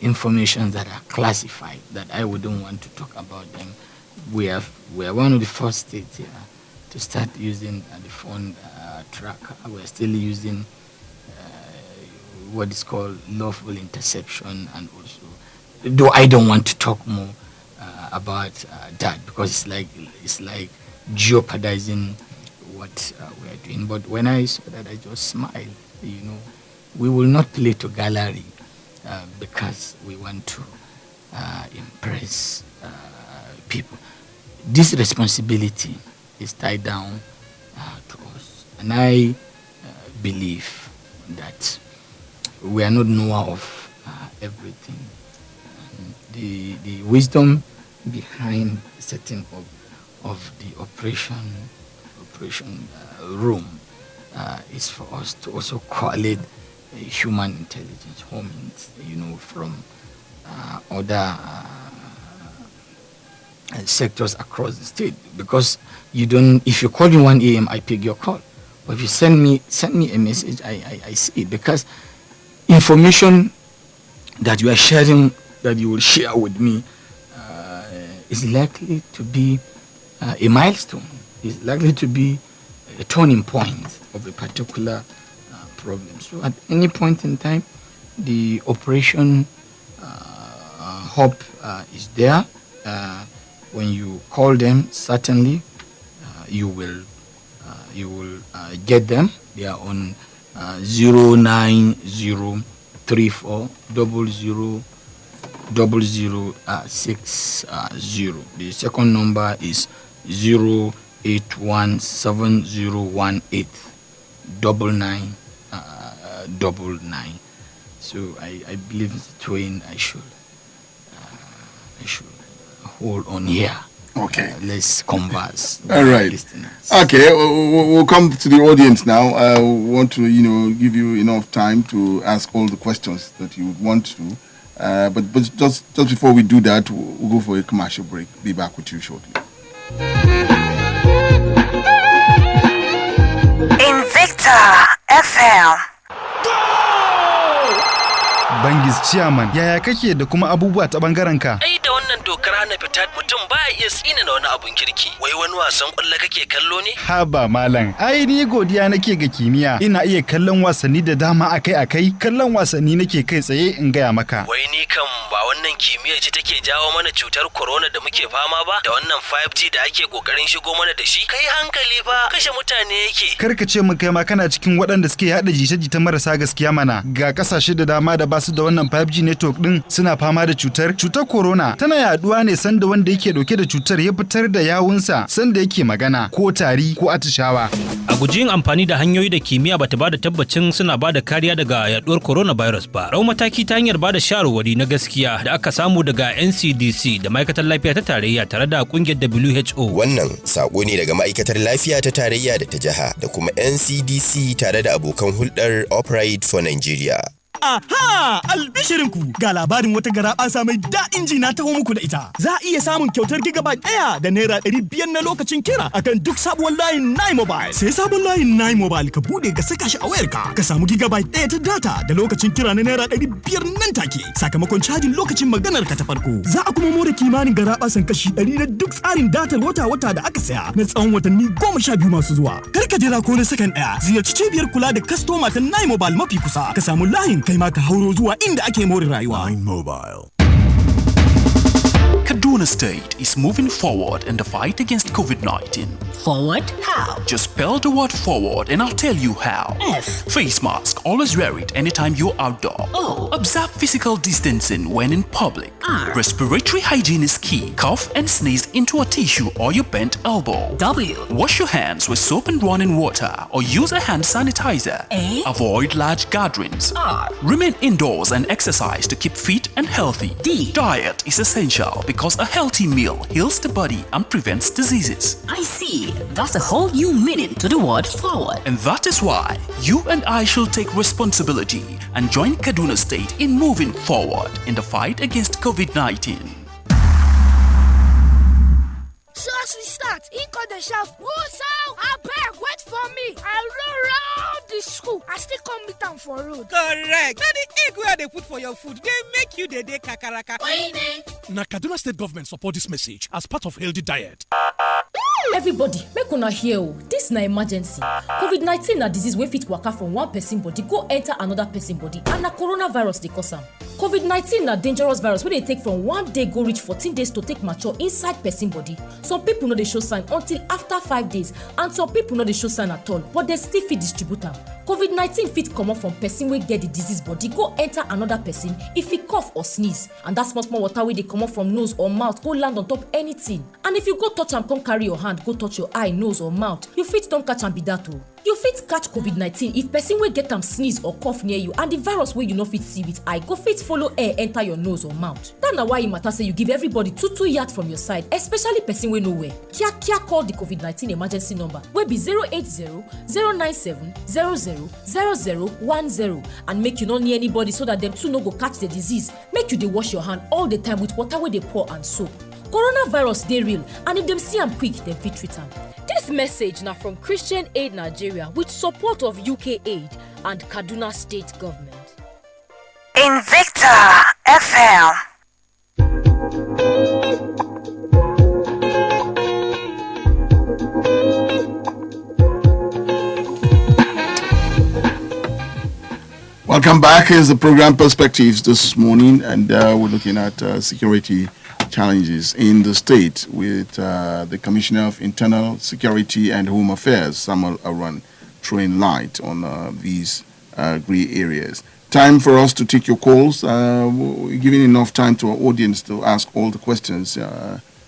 information that are classified that I wouldn't want to talk about them. We are one of the first states here to start using the phone tracker. We're still using what is called lawful interception, and also, though I don't want to talk more about that, because it's like jeopardizing what we are doing. But when I saw that, I just smiled. We will not play to gallery because we want to impress people. This responsibility is tied down to us, and I believe that we are not knower of everything. The wisdom behind setting up of the operation room is for us to also correlate human intelligence homings, from other sectors across the state. Because if you call me 1 a.m., I pick your call. But if you send me a message, I see it. Because information that you are sharing, that you will share with me, is likely to be a milestone. Is likely to be a turning point of a particular problem. So at any point in time, the operation hub is there. When you call them, certainly you will get them. They are on 09034000060. The second number is 08170189999. So I believe, Mr. Twain, I should hold on here. Okay. Let's converse. All right. Listeners. Okay, we'll come to the audience now. I want to, give you enough time to ask all the questions that you would want to. But just before we do that, we'll go for a commercial break. Be back with you shortly. Invicta FM. Bangis Chairman, yaya kake da kuma abubuwa ta bangaren ka? Ai da wannan dokar hana fita mutum baya iya tsina na wani abun kirki. Wai wani wasan kwallo kake kallo ne? Haba malam, ai ni godiya nake ga kimiyya. Ina iya kallon wasanni da dama akai-akai. Kallon wasanni nake kai tsaye in gaya maka. Wai ni kan ba wannan kimiyyar ce take jawo mana cutar corona da muke fama ba? Da wannan 5G da ake kokarin shigo mana da shi? Kai hankali fa, kashe mutane yake. Karka ce mun kai ma kana cikin waɗanda suke yada jita-jita marasa gaskiya mana. Ga kasashe da dama da basu da wannan 5G network din suna fama da cutar corona. Tana yaduwa ne sanda wanda yake dauke da cutar ya fitar da yawunsa sanda yake magana ko tari ko atishawa. A guji yin amfani da hanyoyi da kimiyya bata bada tabbacin suna bada kariya daga yaduwar coronavirus ba. Rau mataki ta hanyar bada shawarwari na gaskiya da aka samu daga NCDC da ma'aikatar lafiya ta tarayya tare da kungiyar WHO. Wannan sako ne daga ma'aikatar lafiya ta tarayya da ta jiha da kuma NCDC tare da abokan hulɗar Operate for Nigeria. Aha! Albishirinku ga labarin wata garaɓasa mai daɗin ji na taho muku da ita. Za a iya samun kyautar gigabyte ɗaya da naira 500 na lokacin kira akan duk sabuwar layin Nine Mobile. Sai sabon layin Nine Mobile ka bude ka saka shi a wayarka. Ka samu gigabyte ɗaya ta data da lokacin kira na naira 500 nan take. Sakamakon cajin lokacin maganar ka ta farko. Za a kuma more kimanin garaɓasan kashi 100 na duk tsarin datar wata-wata da aka saya na tsawon watanni 12 masu zuwa. Kar ka jira ko na sakan ɗaya. Ziyarci cibiyar kula da kastoma ta Nine Mobile mafi kusa. Ka samu layin kai ma ka hauro zuwa inda ake more rayuwa. Nine Mobile. Kaduna State is moving forward in the fight against COVID-19. Forward? How? Just spell the word forward and I'll tell you how. F. Face mask. Always wear it anytime you're outdoor. O. Observe physical distancing when in public. R. Respiratory hygiene is key. Cough and sneeze into a tissue or your bent elbow. W. Wash your hands with soap and running water or use a hand sanitizer. A. Avoid large gatherings. R. Remain indoors and exercise to keep fit and healthy. D. Diet is essential. well because a healthy meal heals the body and prevents diseases. I see. That's a whole new meaning to the word forward. And that is why you and I should take responsibility and join Kaduna State in moving forward in the fight against COVID-19. So as we start, he got the shelf. Musa, I beg, wait for me. I run around the school. I still come meet them for road. Correct. Now the egg where they put for your food, they make you the day kakaraka. Now Kaduna State government support this message as part of healthy diet. Everybody, make una hear o. This na emergency. COVID-19 na disease wey fit waka from one person body go enter another person body, and na coronavirus dey cause am. COVID-19 na dangerous virus wey dey take from 1 day go reach 14 days to take mature inside person body. Some people no dey show sign until after 5 days, and some people no dey show sign at all, but dem still fit distribute am. COVID-19 fit comot from person wey get the disease body go enter another person if e cough or sneeze, and that small water wey dey comot from nose or mouth go land on top anything. And if you go touch am come carry your hand go touch your eye, nose or mouth, you fit don catch am be that o. You fit catch COVID-19 if person wey get am sneeze or cough near you, and the virus wey you no fit see with eye go fit follow air enter your nose or mouth. That na why e matter say you give everybody 2 yards from your side, especially person wey no well. Kia call the COVID-19 emergency number wey be 080-097-00-0010, and make you no near anybody so that them too no go catch the disease. Make you dey wash your hand all the time with water wey dey pour and soap. Coronavirus dey real, and if dem see am quick, dem fit treat am. This message now from Christian Aid Nigeria with support of UK Aid and Kaduna State Government. Invicta FM. Welcome back. Here's the program Perspectives this morning, and we're looking at security challenges in the state with the Commissioner of Internal Security and Home Affairs, Samuel Aron, throwing light on these gray areas. Time for us to take your calls. We're giving enough time to our audience to ask all the questions.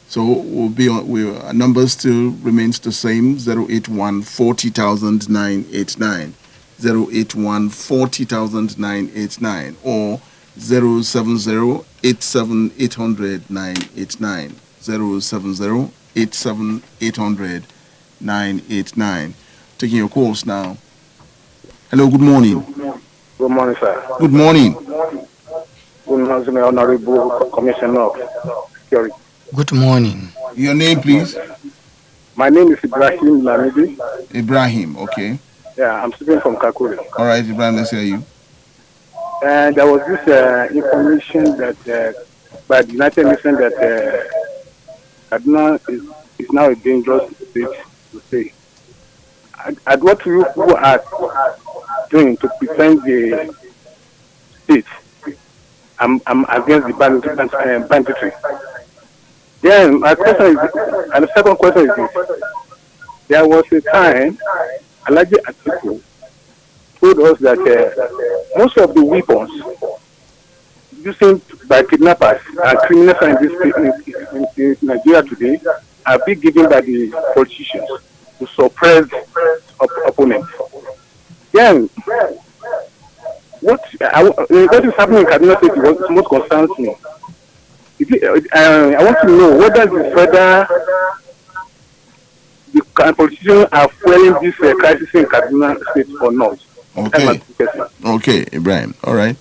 So we'll be on. Our number still remains the same: 081 40,000 989, 081 40,000 989, or 070 87 800 989, 070 87 800 989. Taking your calls now. Hello, good morning. Good morning, sir. Good morning. Good morning, Honorable Commissioner of Security. Good morning. Your name, please? My name is Ibrahim Lamidi. Ibrahim, okay. Yeah, I'm speaking from Kakuri. All right, Ibrahim, let's hear you. And there was this information that by the United Nations that Kaduna is now a dangerous state to stay. And what you are doing to prevent the state? I'm against the banditry. Then my question is, and the second question is this: there was a time Alhaji Atiku told us that most of the weapons used by kidnappers and criminals in Nigeria today are being given by the politicians to suppress opponents. Then, what is happening in Kaduna State is what most concerns me. I want to know whether the politicians are fueling this crisis in Kaduna State or not. Okay. Okay, Ibrahim. All right.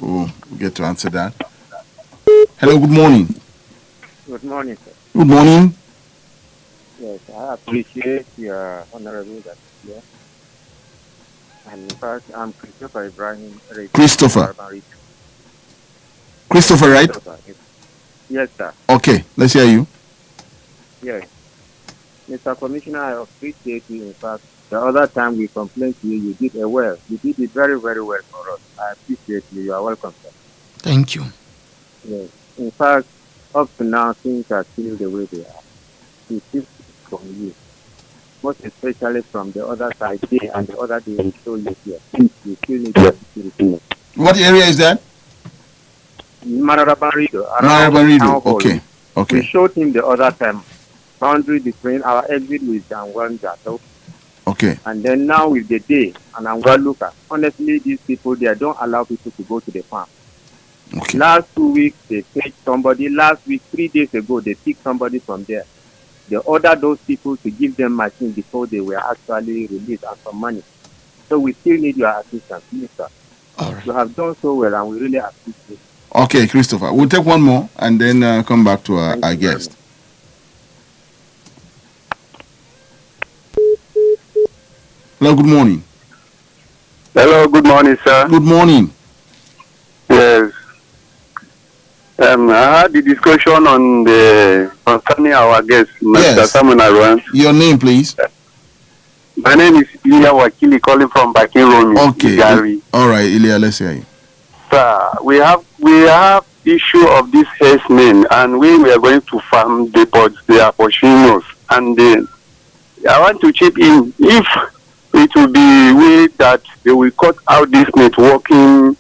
We'll get to answer that. Hello, good morning. Good morning, sir. Good morning. Yes, I appreciate your honorable that here. And in fact, I'm Christopher Ibrahim. Christopher, right? Yes, sir. Okay, let's hear you. Yes. Mr. Commissioner, I appreciate you. In fact, the other time we complained to you, you did it well. You did it very, very well for us. I appreciate you. You are welcome, sir. Thank you. Yes. In fact, up to now, things are still the way they are. We see from you, most especially from the other side there and the other day we show you here. We still need your security. What area is that? Marabarido. Okay. Okay. We showed him the other time boundary between our exit with Angwan Jato. Okay. And then now with the day and Angwan Luka. Honestly, these people there don't allow people to go to the farm. Okay. Last 2 weeks, they picked somebody. Last week, 3 days ago, they picked somebody from there. They ordered those people to give them machine before they were actually released and some money. So we still need your assistance, please, sir. All right. You have done so well, and we really appreciate it. Okay, Christopher. We'll take one more and then come back to our guest. Hello, good morning. Hello, good morning, sir. Good morning. Yes. I had the discussion on concerning our guest, Mr. Samuel Arwan. Your name, please. My name is Ilya Wakili, calling from Bakin Romi. Okay. Gary. All right, Ilya, let's hear you. Sir, we have issue of these herdsmen, and we are going to farm depots. They are pursuing us, and I want to chip in if it will be way that they will cut out this networking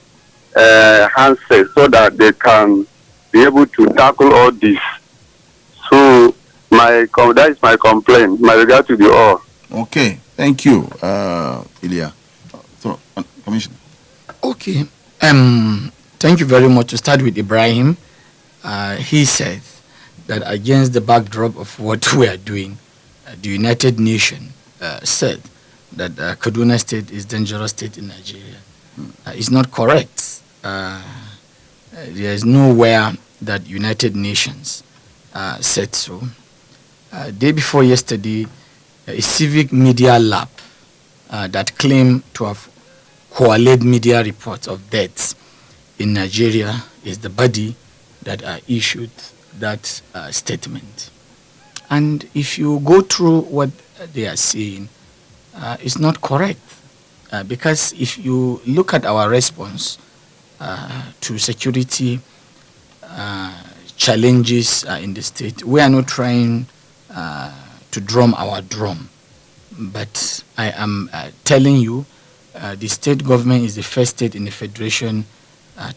handset so that they can be able to tackle all this. So that is my complaint. My regard to the all. Okay, thank you, Ilya. So, Commissioner. Okay. Thank you very much. To start with Ibrahim, he said that against the backdrop of what we are doing, the United Nations said that Kaduna State is dangerous state in Nigeria. It's not correct. There is nowhere that United Nations said so. Day before yesterday, a civic media lab that claimed to have collated media reports of deaths in Nigeria is the body that issued that statement. And if you go through what they are saying, it's not correct. Because if you look at our response to security challenges in the state, we are not trying to drum our drum. But I am telling you, the state government is the first state in the federation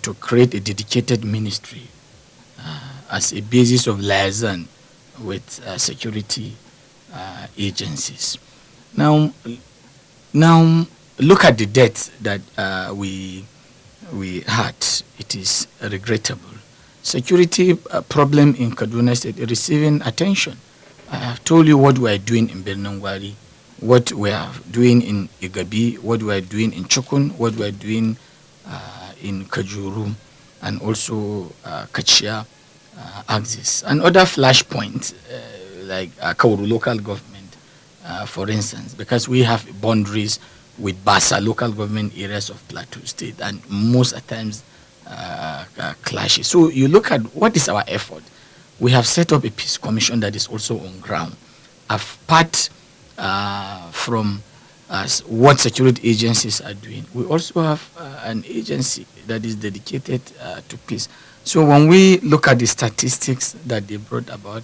to create a dedicated ministry as a basis of liaison with security agencies. Now, look at the death that we had. It is regrettable. Security problem in Kaduna State is receiving attention. I have told you what we are doing in Birnin-Gwari, what we are doing in Igabi, what we are doing in Chukun, what we are doing in Kajuru, and also Kachia axis, and other flashpoints like Kauru local government, for instance, because we have boundaries with Basa local government areas of Plateau State, and most at times clashes. So you look at what is our effort. We have set up a peace commission that is also on ground. Apart from what security agencies are doing, we also have an agency that is dedicated to peace. So when we look at the statistics that they brought about,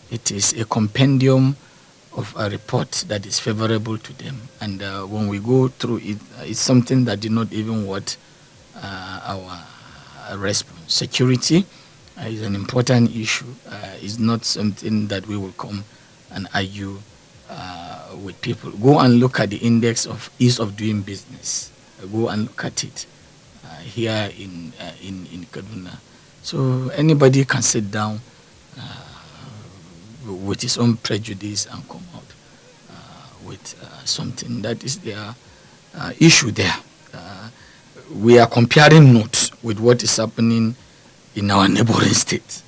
it is a compendium of a report that is favorable to them. And when we go through it, it's something that did not even worth our response. Security is an important issue. It's not something that we will come and argue with people. Go and look at the index of ease of doing business. Go and look at it here in Kaduna. So anybody can sit down with his own prejudice and come out with something that is their issue there. We are comparing notes with what is happening in our neighboring states.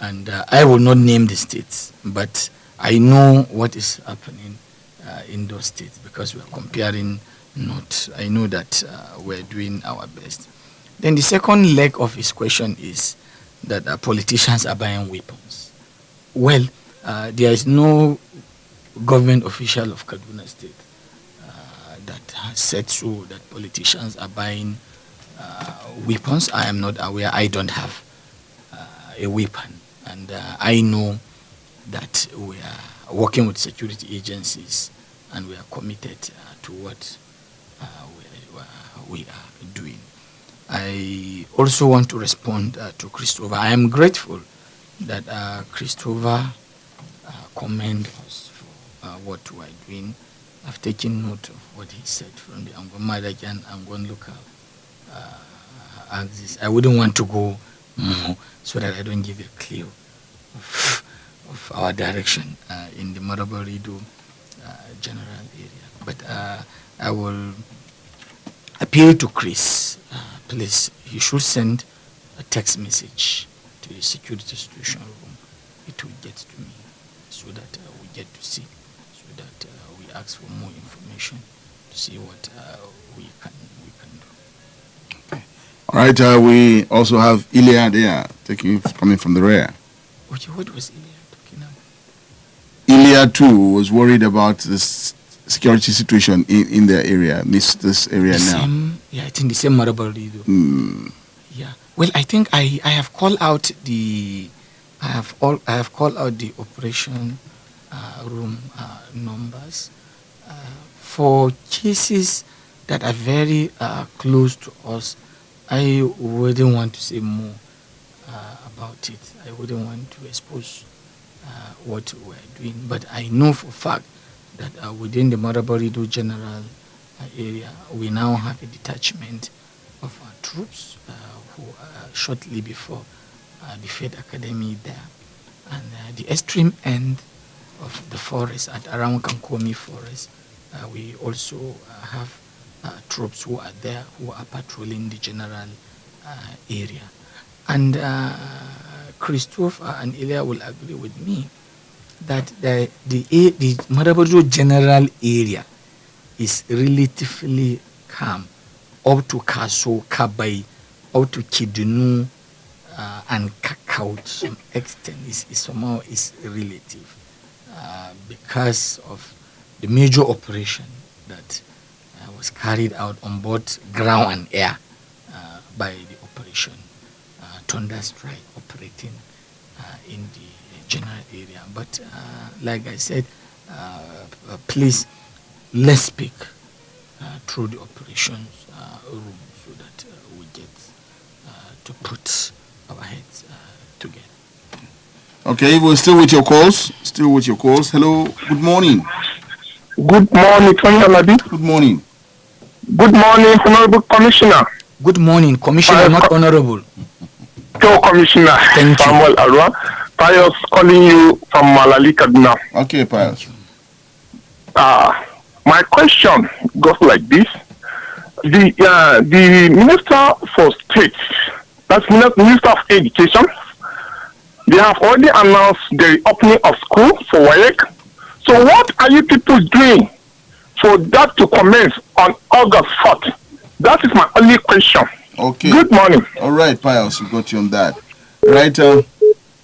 And I will not name the states, but I know what is happening in those states because we are comparing notes. I know that we're doing our best. Then the second leg of his question is that politicians are buying weapons. Well, there is no government official of Kaduna State that has said so, that politicians are buying weapons. I am not aware. I don't have a weapon. And I know that we are working with security agencies and we are committed to what we are doing. I also want to respond to Christopher. I am grateful that Christopher commend us for what we are doing. I've taken note of what he said from the Angon Madagan, Angon local ask this. I wouldn't want to go more so that I don't give a clue of our direction in the Marabarido general area. But I will appeal to Chris. Please, he should send a text message to the security situation room. It will get to me so that we get to see, so that we ask for more information to see what we can do. All right, we also have Ilya there, coming from the rear. Okay, what was Ilya talking about? Ilya too was worried about this security situation in their area, this area now. I think the same Marabarido. Yeah. Well, I think I have called out the operation room numbers for cases that are very close to us. I wouldn't want to say more about it. I wouldn't want to expose what we're doing, but I know for a fact that within the Marabarido general area, we now have a detachment of our troops who shortly before the Fed Academy there, and the extreme end of the forest at around Kankomi Forest, we also have troops who are there who are patrolling the general area. And Christophe and Ilya will agree with me that the Marabarido general area is relatively calm up to Kaso, Kabai, up to Kidunu, and Kakao to some extent is somehow is relative because of the major operation that was carried out on both ground and air by the operation Thunder Strike operating in the general area. But like I said, please let's speak through the operations room so that we get to put our heads together. Okay, we're still with your calls. Hello, good morning. Good morning, Tony Alabi. Good morning. Good morning, Honorable Commissioner. Good morning, Commissioner, not Honorable. Commissioner Samuel Arwa. Pius calling you from Malali, Kaduna. Okay, Pius. My question goes like this. The Minister for State, that's Minister of Education, they have already announced the opening of school for WAEC. So what are you people doing for that to commence on August 4th? That is my only question. Okay. Good morning. All right, Pius, we got you on that. Right,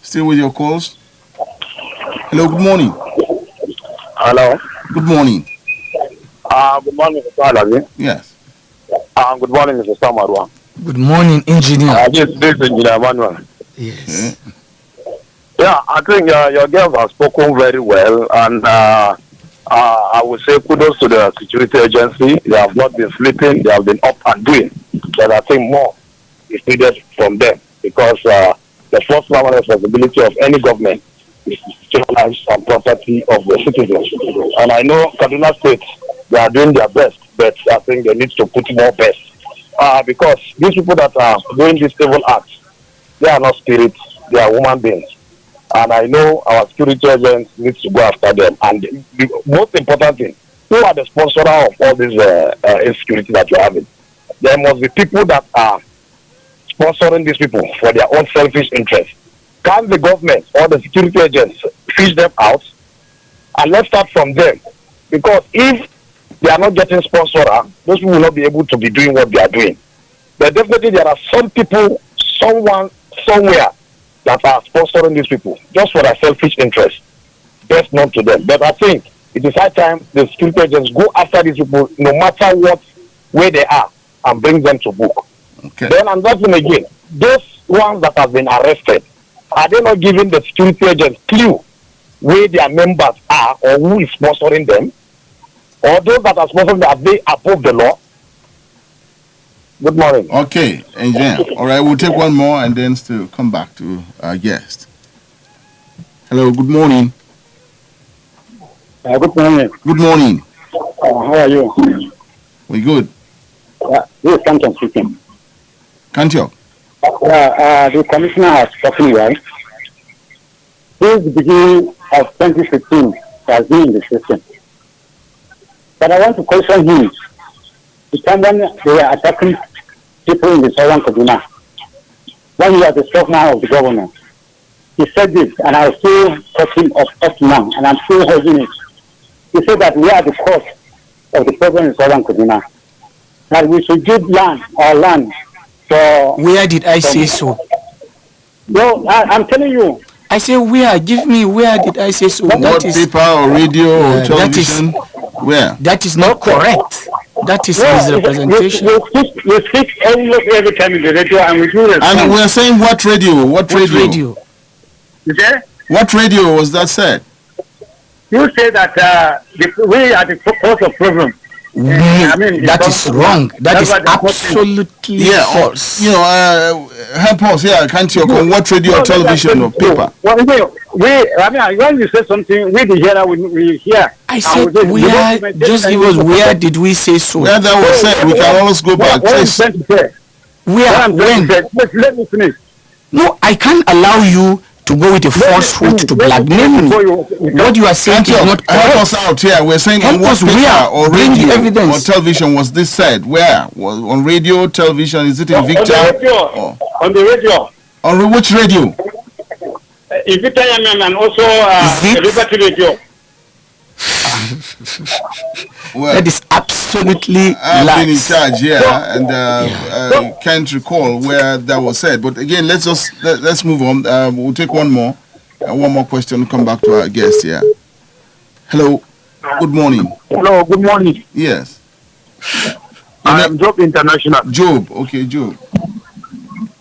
still with your calls. Hello, good morning. Hello. Good morning. Good morning, Mr. Alabi. Yes. Good morning, Mr. Samarwa. Good morning, Engineer. This is Engineer Manuel. Yes. Yeah, I think your girls have spoken very well, and I would say kudos to the security agency. They have not been sleeping; they have been up and doing. But I think more is needed from them because the first primary responsibility of any government is to secure lives and property of the citizens. And I know Kaduna State, they are doing their best, but I think they need to put more best because these people that are doing these evil acts, they are not spirits; they are human beings. And I know our security agents need to go after them. And the most important thing, who are the sponsors of all this insecurity that you're having? There must be people that are sponsoring these people for their own selfish interest. Can the government or the security agents fish them out? And let's start from them. Because if they are not getting sponsored, those people will not be able to be doing what they are doing. But definitely there are some people, somewhere, that are sponsoring these people just for their selfish interest. Best known to them. But I think it is high time the security agents go after these people no matter where they are and bring them to book. Okay. Then another thing again, those ones that have been arrested, are they not giving the security agents clue where their members are or who is sponsoring them? Or those that are sponsoring them, are they above the law? Good morning. Okay, engineer. All right, we'll take one more and then still come back to our guest. Hello, good morning. Good morning. Good morning. How are you? We good. This is Canton speaking. Kantio. The commissioner has spoken well. Since the beginning of 2015, he has been in the system. But I want to question him. The time when they were attacking people in the southern Kaduna, when he was the spokesman of the government, he said this, and I was still talking up to now, and I'm still holding it. He said that we are the cause of the problem in southern Kaduna. That we should give our land for... Where did I say so? No, I'm telling you. I say where? Give me where did I say so? What paper or radio or television? Where? That is not correct. That is misrepresentation. You speak almost every time in the radio, and we do respond. And we're saying what radio? What radio? You say? What radio was that said? You say that we are the cause of problem. That is wrong. That is absolutely false. You know, help us here, can't you? On what radio or television or paper? Well, when you say something, we the hearer, we hear. I said, where, just give us where did we say so? Where that was said, we can always go back. Where, when? Let me finish. No, I can't allow you to go with a falsehood to blackmail me. What you are saying is not correct. Help us out here. We're saying on what paper or radio or television was this said? Where? Was on radio, television? Is it in Victor? On the radio. On which radio? In Victor and also Liberty Radio. Well, that is absolutely I've lies. been in charge here, and can't recall where that was said. But again, let's move on. We'll take one more question. Come back to our guest here. Hello. Good morning. Hello. Good morning. Yes. I am Job International. Job. Okay, Job.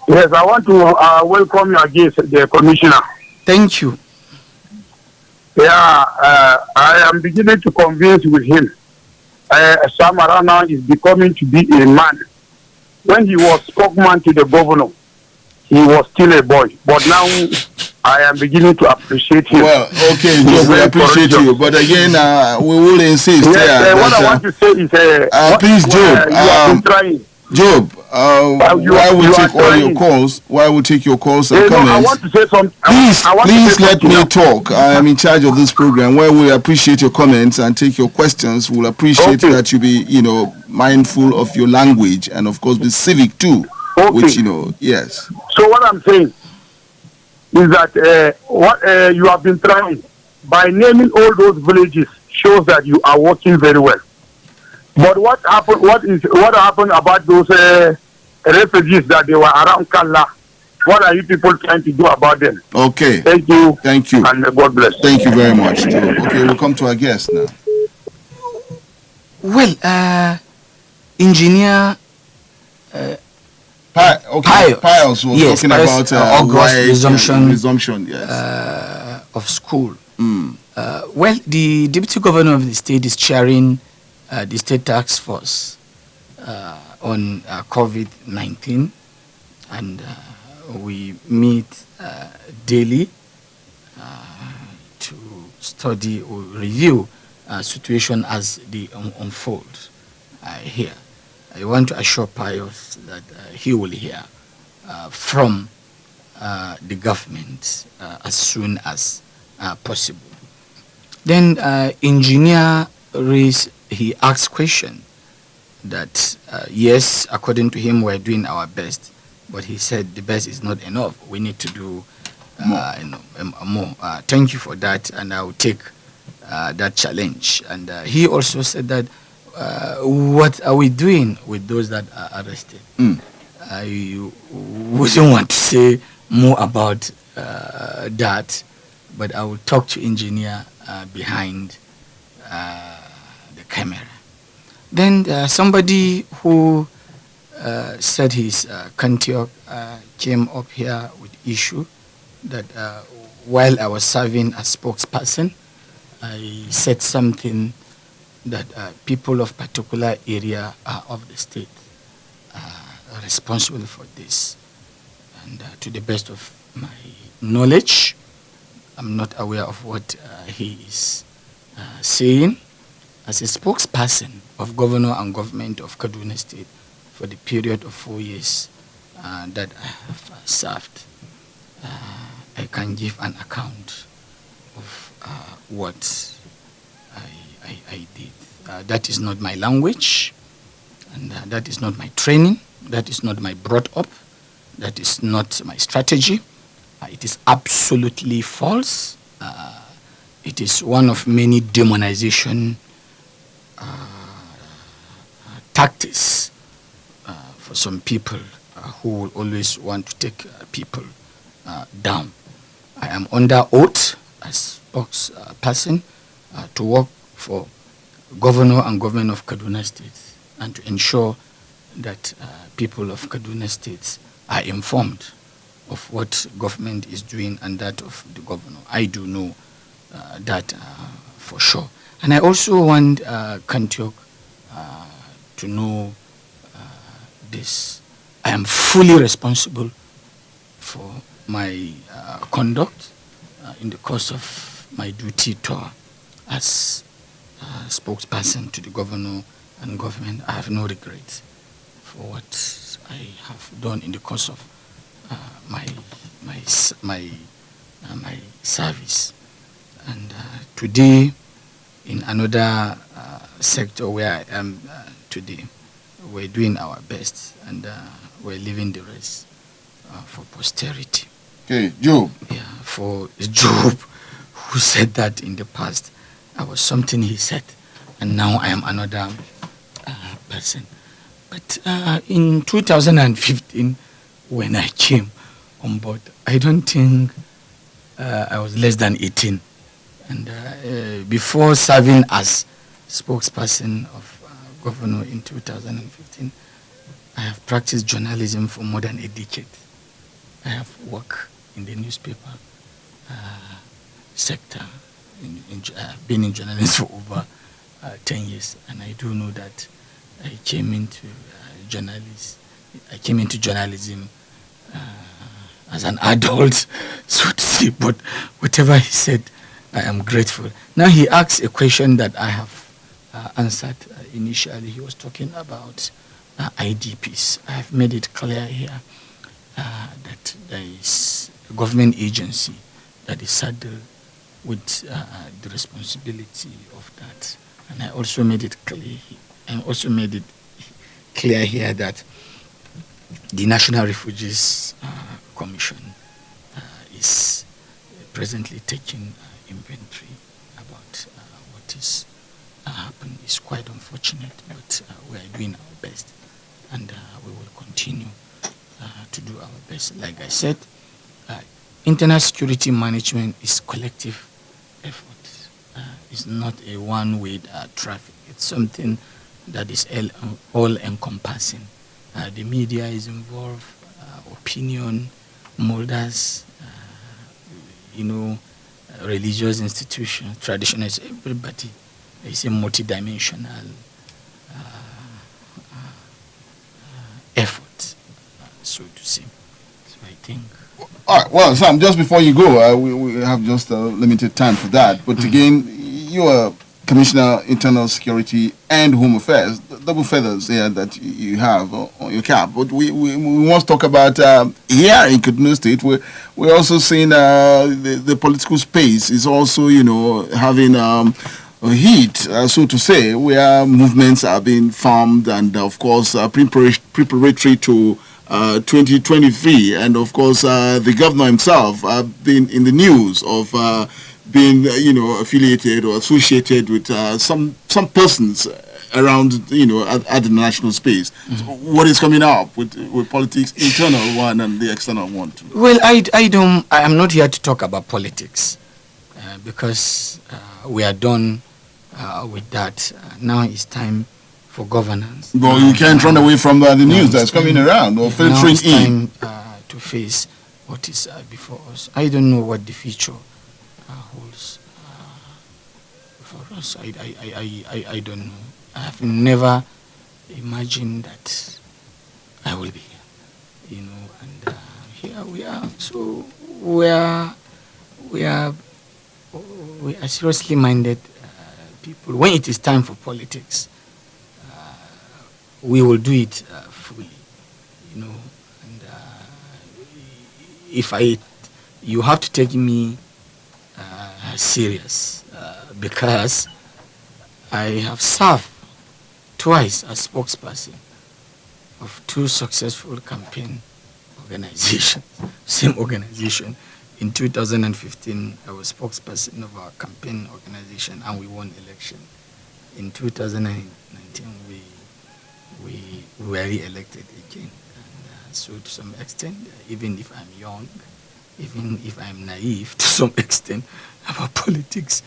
Yes, I want to welcome your guest, the commissioner. Thank you. Yeah, I am beginning to convince with him. Sam Arana is becoming to be a man. When he was spokesman to the governor, he was still a boy. But now I am beginning to appreciate him. Well, okay, Job, we appreciate you. But again, we will insist. Yes, what I want to say is, please, Job. You have been trying. Job, why we take all your calls? Why we take your calls and comments? I want to say something. Please let me talk. I am in charge of this program. Where we appreciate your comments and take your questions. We'll appreciate that you be, mindful of your language and of course be civic too. Okay. Which yes. So what I'm saying is that what you have been trying by naming all those villages shows that you are working very well. But what happened? What happened about those refugees that they were around Kalla? What are you people trying to do about them? Okay. Thank you. Thank you. And God bless. Thank you very much, Joe. Okay, we'll come to our guest now. Well, engineer. Piles was talking about August resumption. Yes. Of school. Well, the deputy governor of the state is chairing the state task force on COVID-19, and we meet daily to study or review situation as they unfold here. I want to assure Pius that he will hear from the government as soon as possible. Then engineer he asked question that yes, according to him, we're doing our best, but he said the best is not enough. We need to do more. Thank you for that, and I will take that challenge. And he also said that what are we doing with those that are arrested? I wouldn't want to say more about that, but I will talk to engineer behind the camera. Then somebody who said his Kantiok came up here with issue that while I was serving as spokesperson, I said something that people of particular area of the state are responsible for this. And to the best of my knowledge, I'm not aware of what he is saying. As a spokesperson of governor and government of Kaduna State for the period of 4 years, that I have served, I can give an account of what I did. That is not my language, and that is not my training, that is not my brought up, that is not my strategy. It is absolutely false. It is one of many demonization tactics for some people who will always want to take people down. I am under oath as spokesperson to work for Governor and Government of Kaduna State and to ensure that people of Kaduna State are informed of what government is doing and that of the governor. I do know that for sure. And I also want Kantiok to know this. I am fully responsible for my conduct in the course of my duty tour as spokesperson to the governor and government. I have no regret for what I have done in the course of my service. And today, in another sector where I am today, we're doing our best and we're leaving the rest for posterity. Okay, Job. Yeah, for Job, who said that in the past, I was something he said, and now I am another person. But in 2015, when I came on board, I don't think I was less than 18. And before serving as spokesperson of governor in 2015, I have practiced journalism for more than a decade. I have worked in the newspaper sector. I've been in journalism for over 10 years, and I do know that I came into journalism as an adult, so to say. But whatever he said, I am grateful. Now he asked a question that I have answered initially. He was talking about IDPs. I have made it clear here that there is a government agency that is saddled with the responsibility of that. And I also made it clear. Clear here that the National Refugees Commission is presently taking inventory about what is happened. It's quite unfortunate, but we are doing our best, and we will continue to do our best. Like I said, internal security management is collective effort. It's not a one-way traffic. It's something that is all-encompassing. The media is involved, opinion, molders, religious institutions, traditionalists, everybody is a multidimensional effort, so to say. So I think... All right, well, Sam, just before you go, we have just limited time for that. But again, you are Commissioner Internal Security and Home Affairs, double feathers here that you have on your cap. But we want to talk about here in Kaduna State. We're also seeing the political space is also, having a heat, so to say, where movements are being formed and, of course, preparatory to 2023. And, of course, the governor himself been in the news of being, affiliated or associated with some persons around, at the national space. So what is coming up with politics, internal one and the external one too? Well, I am not here to talk about politics because we are done with that. Now it's time for governance. Well, you can't run away from the news that's coming around or filtering in. Time to face what is before us. I don't know what the future holds for us. I don't know. I have never imagined that I will be here, and here we are. So we are seriously minded people. When it is time for politics, we will do it fully, and you have to take me serious because I have served twice as spokesperson of 2 successful campaign organizations, same organization. In 2015, I was spokesperson of our campaign organization and we won election. In 2019, we were re-elected again. And, so to some extent, even if I'm young, even if I'm naive to some extent about politics,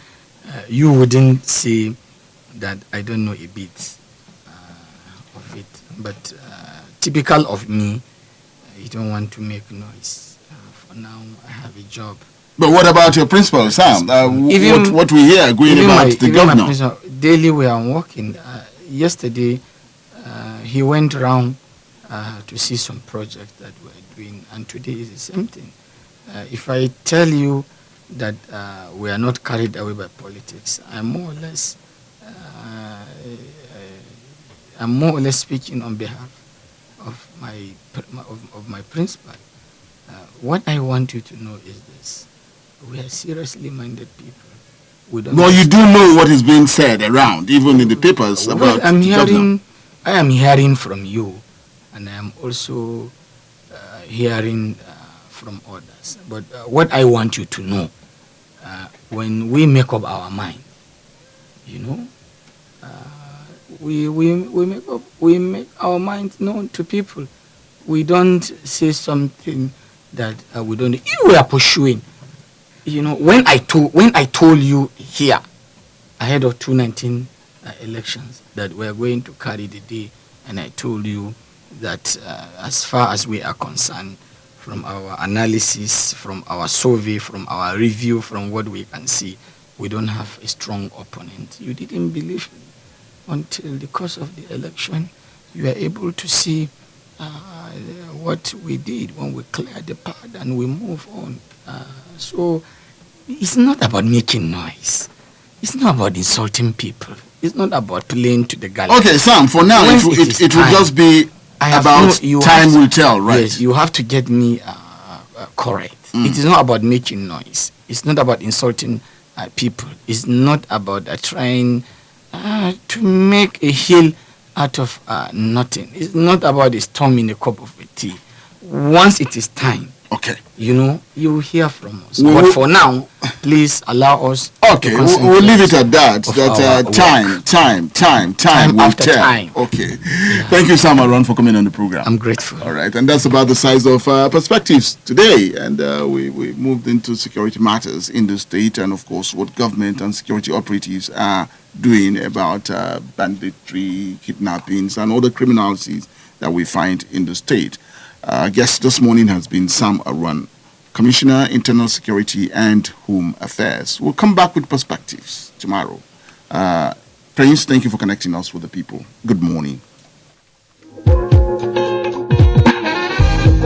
you wouldn't say that I don't know a bit of it. But typical of me, I don't want to make noise. For now, I have a job. But what about your principal, Sam? What we hear going about the governor? Daily we are working. Yesterday, he went around to see some projects that we're doing, and today is the same thing. If I tell you that we are not carried away by politics, I'm more or less speaking on behalf of my principal. What I want you to know is this: we are seriously minded people. Well, you do know what is being said around, even in the papers about. I am hearing from you, and I am also hearing from others. But what I want you to know, when we make up our mind, we make our mind known to people. We don't say something that we don't. If we are pursuing, when I told you here ahead of 2019 elections that we are going to carry the day, and I told you that as far as we are concerned, from our analysis, from our survey, from our review, from what we can see, we don't have a strong opponent. You didn't believe me until the course of the election. You were able to see what we did when we cleared the path and we move on. So it's not about making noise. It's not about insulting people. It's not about playing to the gallery. Okay, Sam, for now, it will just be about time will tell, right? Yes, you have to get me correct. It is not about making noise. It's not about insulting people. It's not about trying to make a hill out of nothing. It's not about a storm in a cup of tea. Once it is time, okay, you will hear from us. But for now, please allow us. Okay, we'll leave it at that. Time will tell. Time. Okay. Yeah. Thank you, Sam Aron, for coming on the program. I'm grateful. All right, and that's about the size of perspectives today. And we moved into security matters in the state, and of course, what government and security operatives are doing about banditry, kidnappings, and other criminalities that we find in the state. Guest this morning has been Sam Aron, Commissioner, Internal Security and Home Affairs. We'll come back with perspectives tomorrow. Prince, thank you for connecting us with the people. Good morning.